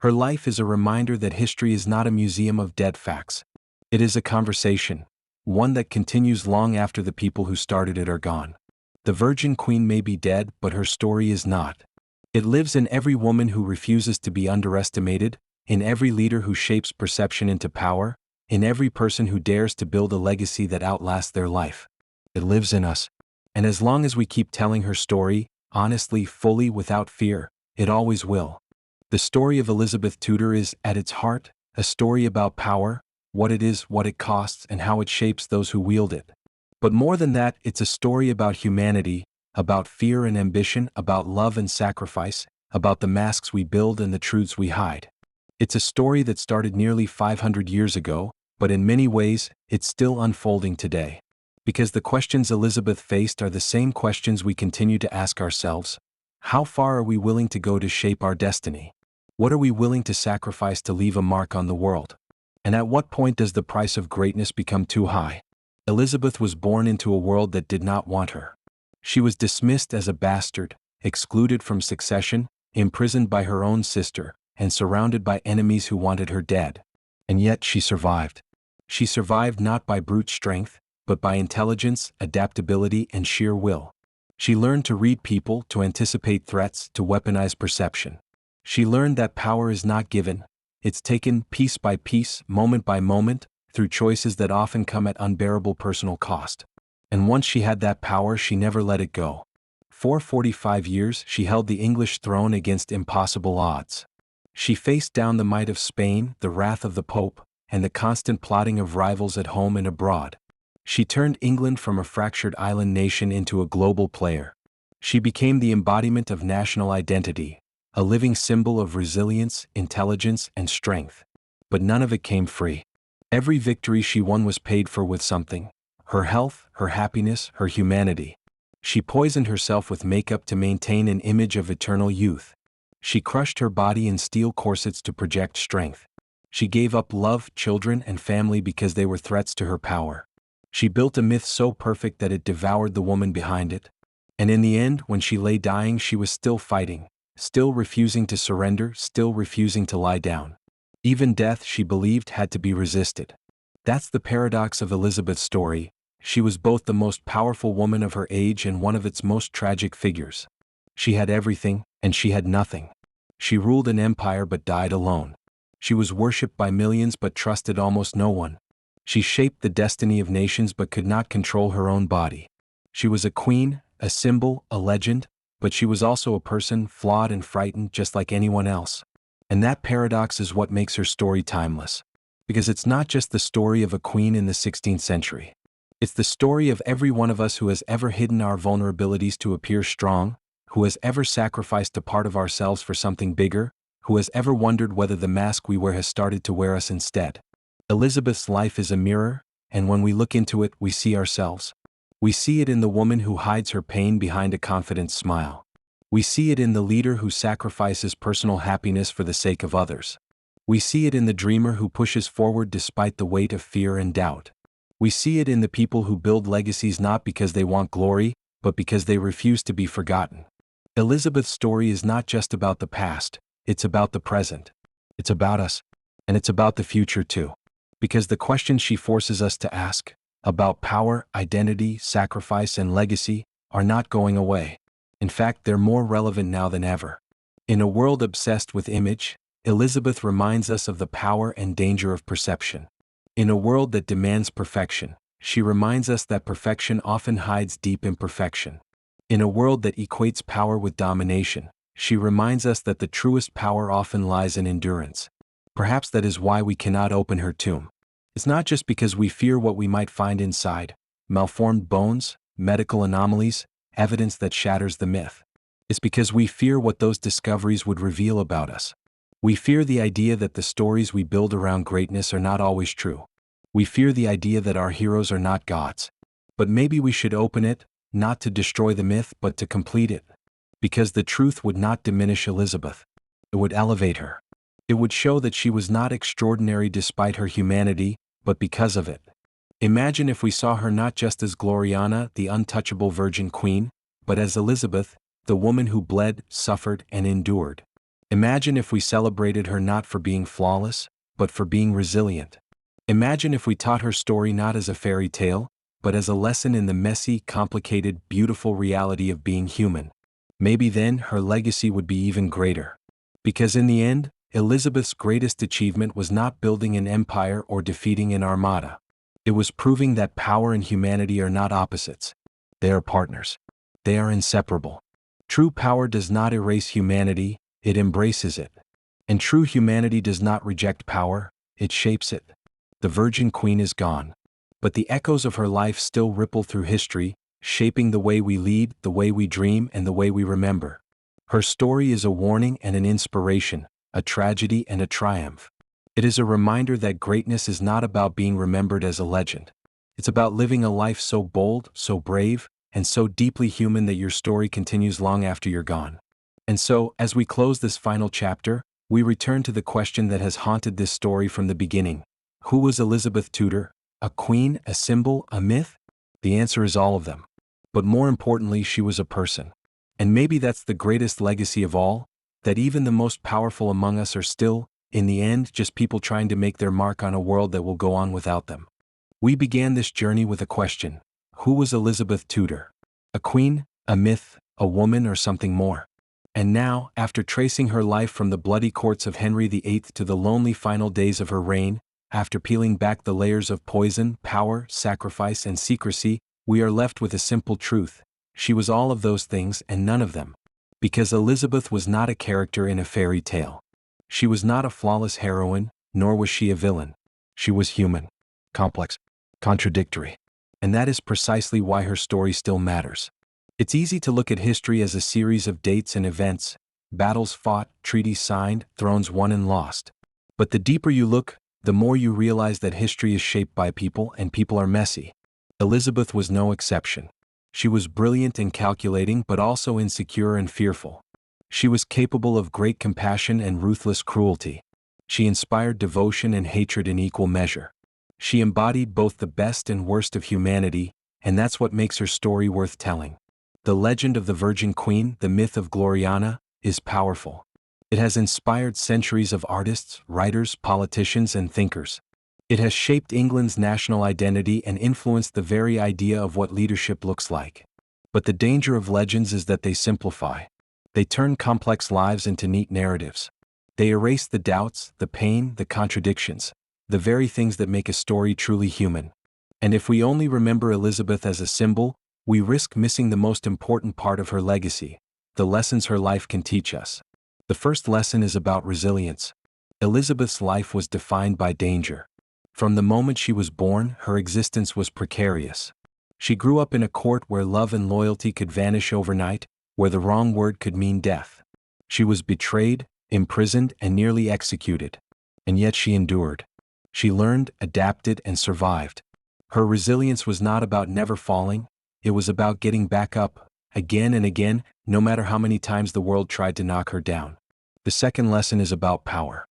Her life is a reminder that history is not a museum of dead facts. It is a conversation, one that continues long after the people who started it are gone. The Virgin Queen may be dead, but her story is not. It lives in every woman who refuses to be underestimated, in every leader who shapes perception into power, in every person who dares to build a legacy that outlasts their life. It lives in us. And as long as we keep telling her story, honestly, fully, without fear, it always will. The story of Elizabeth Tudor is, at its heart, a story about power, what it is, what it costs, and how it shapes those who wield it. But more than that, it's a story about humanity, about fear and ambition, about love and sacrifice, about the masks we build and the truths we hide. It's a story that started nearly 500 years ago, but in many ways, it's still unfolding today. Because the questions Elizabeth faced are the same questions we continue to ask ourselves. How far are we willing to go to shape our destiny? What are we willing to sacrifice to leave a mark on the world? And at what point does the price of greatness become too high? Elizabeth was born into a world that did not want her. She was dismissed as a bastard, excluded from succession, imprisoned by her own sister, and surrounded by enemies who wanted her dead. And yet she survived. She survived not by brute strength, but by intelligence, adaptability, and sheer will. She learned to read people, to anticipate threats, to weaponize perception. She learned that power is not given, It's taken piece by piece, moment by moment, through choices that often come at unbearable personal cost. And once she had that power, she never let it go. For 45 years, she held the English throne against impossible odds. She faced down the might of Spain, the wrath of the Pope, and the constant plotting of rivals at home and abroad. She turned England from a fractured island nation into a global player. She became the embodiment of national identity, a living symbol of resilience, intelligence, and strength. But none of it came free. Every victory she won was paid for with something: her health, her happiness, her humanity. She poisoned herself with makeup to maintain an image of eternal youth. She crushed her body in steel corsets to project strength. She gave up love, children, and family because they were threats to her power. She built a myth so perfect that it devoured the woman behind it. And in the end, when she lay dying, she was still fighting, still refusing to surrender, still refusing to lie down. Even death, she believed, had to be resisted. That's the paradox of Elizabeth's story. She was both the most powerful woman of her age and one of its most tragic figures. She had everything, and she had nothing. She ruled an empire but died alone. She was worshipped by millions but trusted almost no one. She shaped the destiny of nations but could not control her own body. She was a queen, a symbol, a legend, but she was also a person, flawed and frightened just like anyone else. And that paradox is what makes her story timeless. Because it's not just the story of a queen in the 16th century. It's the story of every one of us who has ever hidden our vulnerabilities to appear strong, who has ever sacrificed a part of ourselves for something bigger, who has ever wondered whether the mask we wear has started to wear us instead. Elizabeth's life is a mirror, and when we look into it, we see ourselves. We see it in the woman who hides her pain behind a confident smile. We see it in the leader who sacrifices personal happiness for the sake of others. We see it in the dreamer who pushes forward despite the weight of fear and doubt. We see it in the people who build legacies not because they want glory, but because they refuse to be forgotten. Elizabeth's story is not just about the past, it's about the present. It's about us, and it's about the future too. Because the questions she forces us to ask, about power, identity, sacrifice, and legacy, are not going away. In fact, they're more relevant now than ever. In a world obsessed with image, Elizabeth reminds us of the power and danger of perception. In a world that demands perfection, she reminds us that perfection often hides deep imperfection. In a world that equates power with domination, she reminds us that the truest power often lies in endurance. Perhaps that is why we cannot open her tomb. It's not just because we fear what we might find inside: malformed bones, medical anomalies, evidence that shatters the myth. It's because we fear what those discoveries would reveal about us. We fear the idea that the stories we build around greatness are not always true. We fear the idea that our heroes are not gods. But maybe we should open it, not to destroy the myth but to complete it. Because the truth would not diminish Elizabeth. It would elevate her. It would show that she was not extraordinary despite her humanity, but because of it. Imagine if we saw her not just as Gloriana, the untouchable Virgin Queen, but as Elizabeth, the woman who bled, suffered, and endured. Imagine if we celebrated her not for being flawless, but for being resilient. Imagine if we taught her story not as a fairy tale, but as a lesson in the messy, complicated, beautiful reality of being human. Maybe then her legacy would be even greater. Because in the end, Elizabeth's greatest achievement was not building an empire or defeating an armada. It was proving that power and humanity are not opposites. They are partners. They are inseparable. True power does not erase humanity, it embraces it. And true humanity does not reject power, it shapes it. The Virgin Queen is gone. But the echoes of her life still ripple through history, shaping the way we lead, the way we dream, and the way we remember. Her story is a warning and an inspiration, a tragedy and a triumph. It is a reminder that greatness is not about being remembered as a legend. It's about living a life so bold, so brave, and so deeply human that your story continues long after you're gone. And so, as we close this final chapter, we return to the question that has haunted this story from the beginning. Who was Elizabeth Tudor? A queen, a symbol, a myth? The answer is all of them. But more importantly, she was a person. And maybe that's the greatest legacy of all, that even the most powerful among us are still, in the end, just people trying to make their mark on a world that will go on without them. We began this journey with a question. Who was Elizabeth Tudor? A queen, a myth, a woman, or something more? And now, after tracing her life from the bloody courts of Henry VIII to the lonely final days of her reign, after peeling back the layers of poison, power, sacrifice, and secrecy, we are left with a simple truth: she was all of those things and none of them. Because Elizabeth was not a character in a fairy tale. She was not a flawless heroine, nor was she a villain. She was human, complex, contradictory. And that is precisely why her story still matters. It's easy to look at history as a series of dates and events, battles fought, treaties signed, thrones won and lost. But the deeper you look, the more you realize that history is shaped by people and people are messy. Elizabeth was no exception. She was brilliant and calculating but also insecure and fearful. She was capable of great compassion and ruthless cruelty. She inspired devotion and hatred in equal measure. She embodied both the best and worst of humanity, and that's what makes her story worth telling. The legend of the Virgin Queen, the myth of Gloriana, is powerful. It has inspired centuries of artists, writers, politicians, and thinkers. It has shaped England's national identity and influenced the very idea of what leadership looks like. But the danger of legends is that they simplify. They turn complex lives into neat narratives. They erase the doubts, the pain, the contradictions, the very things that make a story truly human. And if we only remember Elizabeth as a symbol, we risk missing the most important part of her legacy, the lessons her life can teach us. The first lesson is about resilience. Elizabeth's life was defined by danger. From the moment she was born, her existence was precarious. She grew up in a court where love and loyalty could vanish overnight, where the wrong word could mean death. She was betrayed, imprisoned, and nearly executed. And yet she endured. She learned, adapted, and survived. Her resilience was not about never falling, it was about getting back up, again and again, no matter how many times the world tried to knock her down. The second lesson is about power.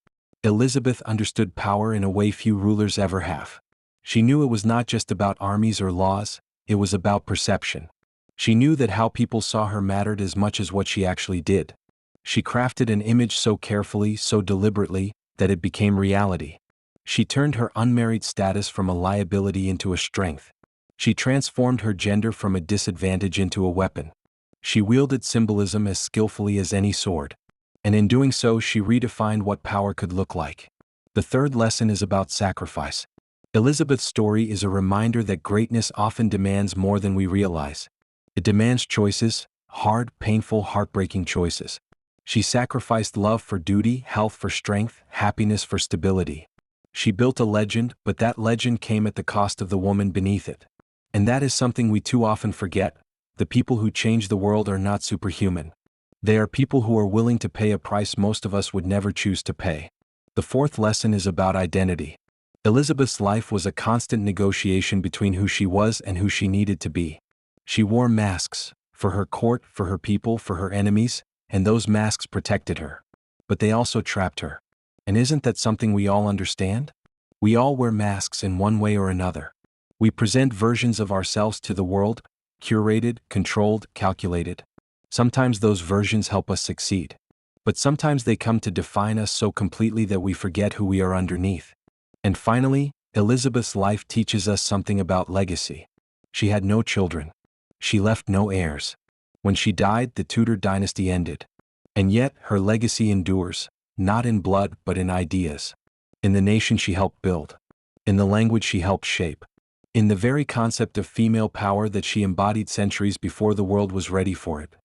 Elizabeth understood power in a way few rulers ever have. She knew it was not just about armies or laws, it was about perception. She knew that how people saw her mattered as much as what she actually did. She crafted an image so carefully, so deliberately, that it became reality. She turned her unmarried status from a liability into a strength. She transformed her gender from a disadvantage into a weapon. She wielded symbolism as skillfully as any sword. And in doing so, she redefined what power could look like. The third lesson is about sacrifice. Elizabeth's story is a reminder that greatness often demands more than we realize. It demands choices, hard, painful, heartbreaking choices. She sacrificed love for duty, health for strength, happiness for stability. She built a legend, but that legend came at the cost of the woman beneath it. And that is something we too often forget. The people who change the world are not superhuman. They are people who are willing to pay a price most of us would never choose to pay. The fourth lesson is about identity. Elizabeth's life was a constant negotiation between who she was and who she needed to be. She wore masks, for her court, for her people, for her enemies, and those masks protected her. But they also trapped her. And isn't that something we all understand? We all wear masks in one way or another. We present versions of ourselves to the world, curated, controlled, calculated. Sometimes those versions help us succeed. But sometimes they come to define us so completely that we forget who we are underneath. And finally, Elizabeth's life teaches us something about legacy. She had no children. She left no heirs. When she died, the Tudor dynasty ended. And yet, her legacy endures, not in blood but in ideas. In the nation she helped build. In the language she helped shape. In the very concept of female power that she embodied centuries before the world was ready for it.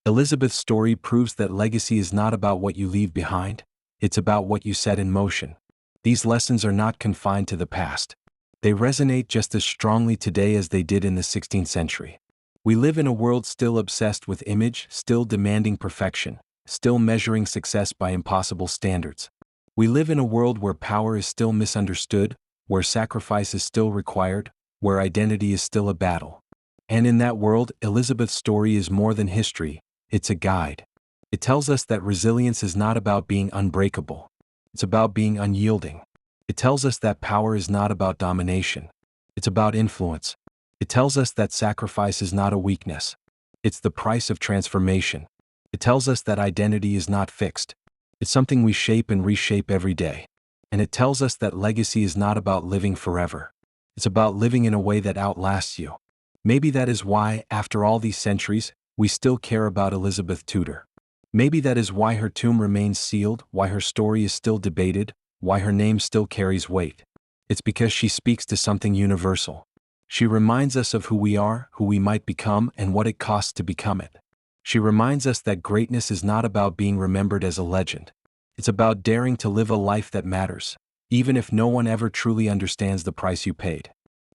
Elizabeth's story proves that legacy is not about what you leave behind, it's about what you set in motion. These lessons are not confined to the past. They resonate just as strongly today as they did in the 16th century. We live in a world still obsessed with image, still demanding perfection, still measuring success by impossible standards. We live in a world where power is still misunderstood, where sacrifice is still required, where identity is still a battle. And in that world, Elizabeth's story is more than history. It's a guide. It tells us that resilience is not about being unbreakable. It's about being unyielding. It tells us that power is not about domination. It's about influence. It tells us that sacrifice is not a weakness. It's the price of transformation. It tells us that identity is not fixed. It's something we shape and reshape every day. And it tells us that legacy is not about living forever. It's about living in a way that outlasts you. Maybe that is why, after all these centuries, we still care about Elizabeth Tudor. Maybe that is why her tomb remains sealed, why her story is still debated, why her name still carries weight. It's because she speaks to something universal. She reminds us of who we are, who we might become, and what it costs to become it. She reminds us that greatness is not about being remembered as a legend. It's about daring to live a life that matters, even if no one ever truly understands the price you paid.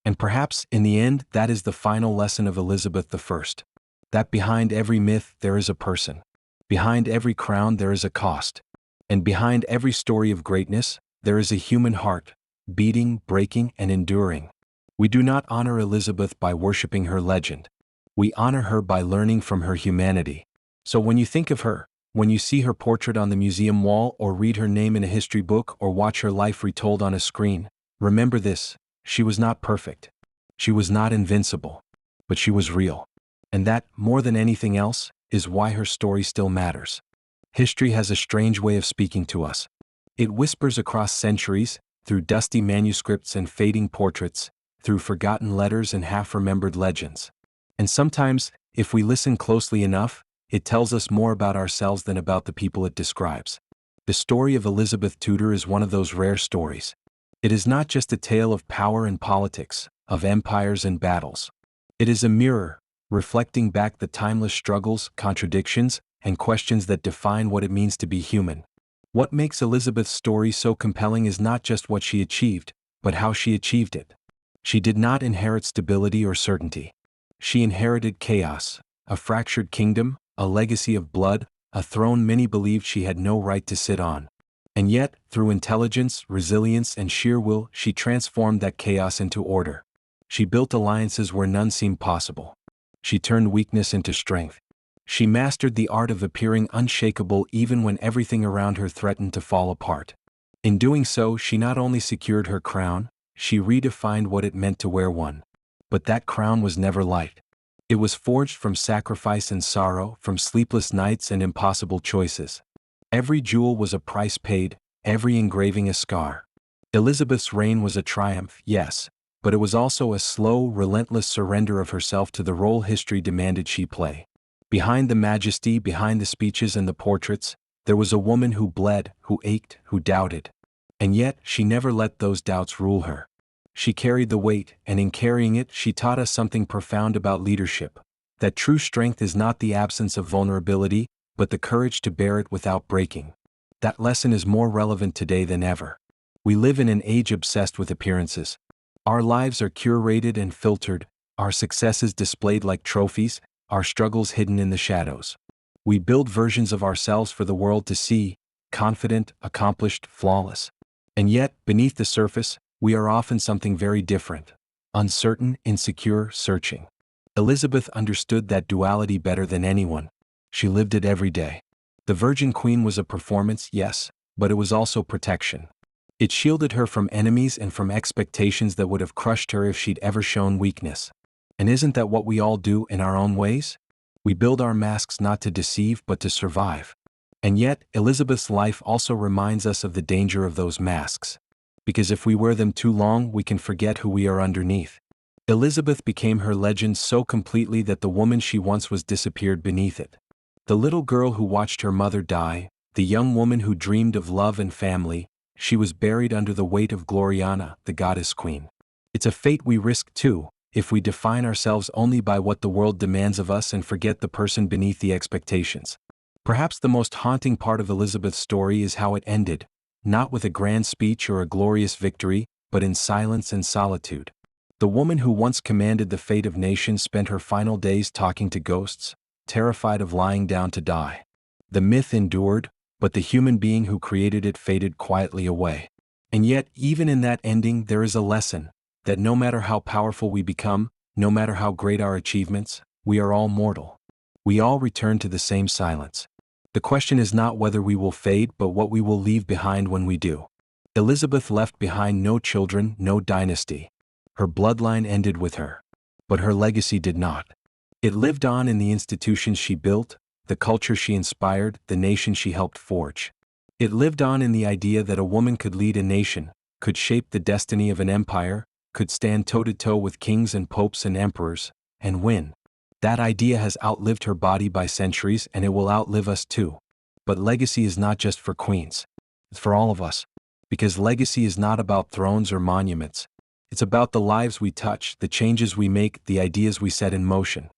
And perhaps, in the end, that is the final lesson of Elizabeth I. That behind every myth there is a person. Behind every crown there is a cost. And behind every story of greatness, there is a human heart, beating, breaking, and enduring. We do not honor Elizabeth by worshiping her legend. We honor her by learning from her humanity. So when you think of her, when you see her portrait on the museum wall or read her name in a history book or watch her life retold on a screen, remember this: she was not perfect. She was not invincible. But she was real. And that, more than anything else, is why her story still matters. History has a strange way of speaking to us. It whispers across centuries, through dusty manuscripts and fading portraits, through forgotten letters and half-remembered legends. And sometimes, if we listen closely enough, it tells us more about ourselves than about the people it describes. The story of Elizabeth Tudor is one of those rare stories. It is not just a tale of power and politics, of empires and battles. It is a mirror, reflecting back the timeless struggles, contradictions, and questions that define what it means to be human. What makes Elizabeth's story so compelling is not just what she achieved, but how she achieved it. She did not inherit stability or certainty. She inherited chaos, a fractured kingdom, a legacy of blood, a throne many believed she had no right to sit on. And yet, through intelligence, resilience, and sheer will, she transformed that chaos into order. She built alliances where none seemed possible. She turned weakness into strength. She mastered the art of appearing unshakable even when everything around her threatened to fall apart. In doing so, she not only secured her crown, she redefined what it meant to wear one. But that crown was never light. It was forged from sacrifice and sorrow, from sleepless nights and impossible choices. Every jewel was a price paid, every engraving a scar. Elizabeth's reign was a triumph, yes, but it was also a slow, relentless surrender of herself to the role history demanded she play. Behind the majesty, behind the speeches and the portraits, there was a woman who bled, who ached, who doubted. And yet, she never let those doubts rule her. She carried the weight, and in carrying it, she taught us something profound about leadership: that true strength is not the absence of vulnerability, but the courage to bear it without breaking. That lesson is more relevant today than ever. We live in an age obsessed with appearances. Our lives are curated and filtered, our successes displayed like trophies, our struggles hidden in the shadows. We build versions of ourselves for the world to see: confident, accomplished, flawless. And yet, beneath the surface, we are often something very different: uncertain, insecure, searching. Elizabeth understood that duality better than anyone. She lived it every day. The Virgin Queen was a performance, yes, but it was also protection. It shielded her from enemies and from expectations that would have crushed her if she'd ever shown weakness. And isn't that what we all do in our own ways? We build our masks not to deceive but to survive. And yet, Elizabeth's life also reminds us of the danger of those masks. Because if we wear them too long, we can forget who we are underneath. Elizabeth became her legend so completely that the woman she once was disappeared beneath it. The little girl who watched her mother die, the young woman who dreamed of love and family, she was buried under the weight of Gloriana, the goddess queen. It's a fate we risk too, if we define ourselves only by what the world demands of us and forget the person beneath the expectations. Perhaps the most haunting part of Elizabeth's story is how it ended, not with a grand speech or a glorious victory, but in silence and solitude. The woman who once commanded the fate of nations spent her final days talking to ghosts, terrified of lying down to die. The myth endured, but the human being who created it faded quietly away. And yet, even in that ending, there is a lesson: that no matter how powerful we become, no matter how great our achievements, we are all mortal. We all return to the same silence. The question is not whether we will fade, but what we will leave behind when we do. Elizabeth left behind no children, no dynasty. Her bloodline ended with her. But her legacy did not. It lived on in the institutions she built, the culture she inspired, the nation she helped forge. It lived on in the idea that a woman could lead a nation, could shape the destiny of an empire, could stand toe-to-toe with kings and popes and emperors, and win. That idea has outlived her body by centuries, and it will outlive us too. But legacy is not just for queens. It's for all of us. Because legacy is not about thrones or monuments. It's about the lives we touch, the changes we make, the ideas we set in motion.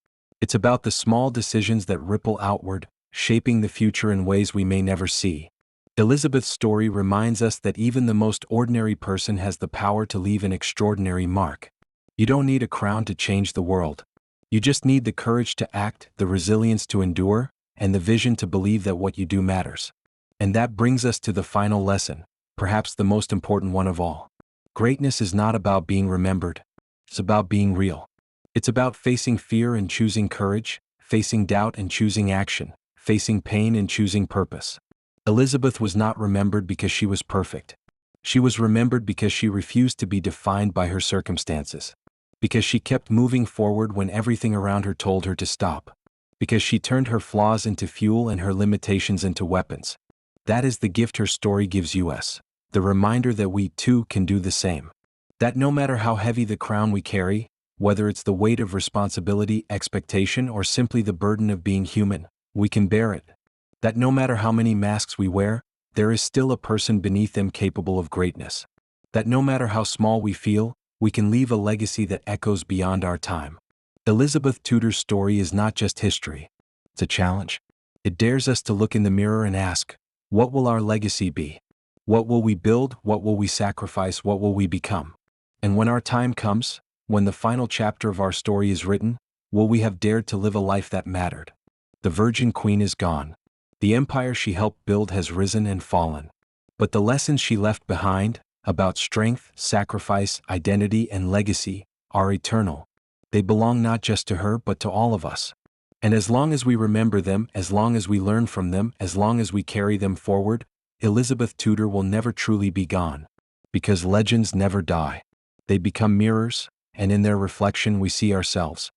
It's about the small decisions that ripple outward, shaping the future in ways we may never see. Elizabeth's story reminds us that even the most ordinary person has the power to leave an extraordinary mark. You don't need a crown to change the world. You just need the courage to act, the resilience to endure, and the vision to believe that what you do matters. And that brings us to the final lesson, perhaps the most important one of all. Greatness is not about being remembered. It's about being real. It's about facing fear and choosing courage, facing doubt and choosing action, facing pain and choosing purpose. Elizabeth was not remembered because she was perfect. She was remembered because she refused to be defined by her circumstances. Because she kept moving forward when everything around her told her to stop. Because she turned her flaws into fuel and her limitations into weapons. That is the gift her story gives us. The reminder that we too can do the same. That no matter how heavy the crown we carry, whether it's the weight of responsibility, expectation, or simply the burden of being human, we can bear it. That no matter how many masks we wear, there is still a person beneath them capable of greatness. That no matter how small we feel, we can leave a legacy that echoes beyond our time. Elizabeth Tudor's story is not just history. It's a challenge. It dares us to look in the mirror and ask, what will our legacy be? What will we build? What will we sacrifice? What will we become? And when our time comes, when the final chapter of our story is written, will we have dared to live a life that mattered? The Virgin Queen is gone. The empire she helped build has risen and fallen. But the lessons she left behind, about strength, sacrifice, identity, and legacy, are eternal. They belong not just to her but to all of us. And as long as we remember them, as long as we learn from them, as long as we carry them forward, Elizabeth Tudor will never truly be gone. Because legends never die. They become mirrors, and in their reflection we see ourselves.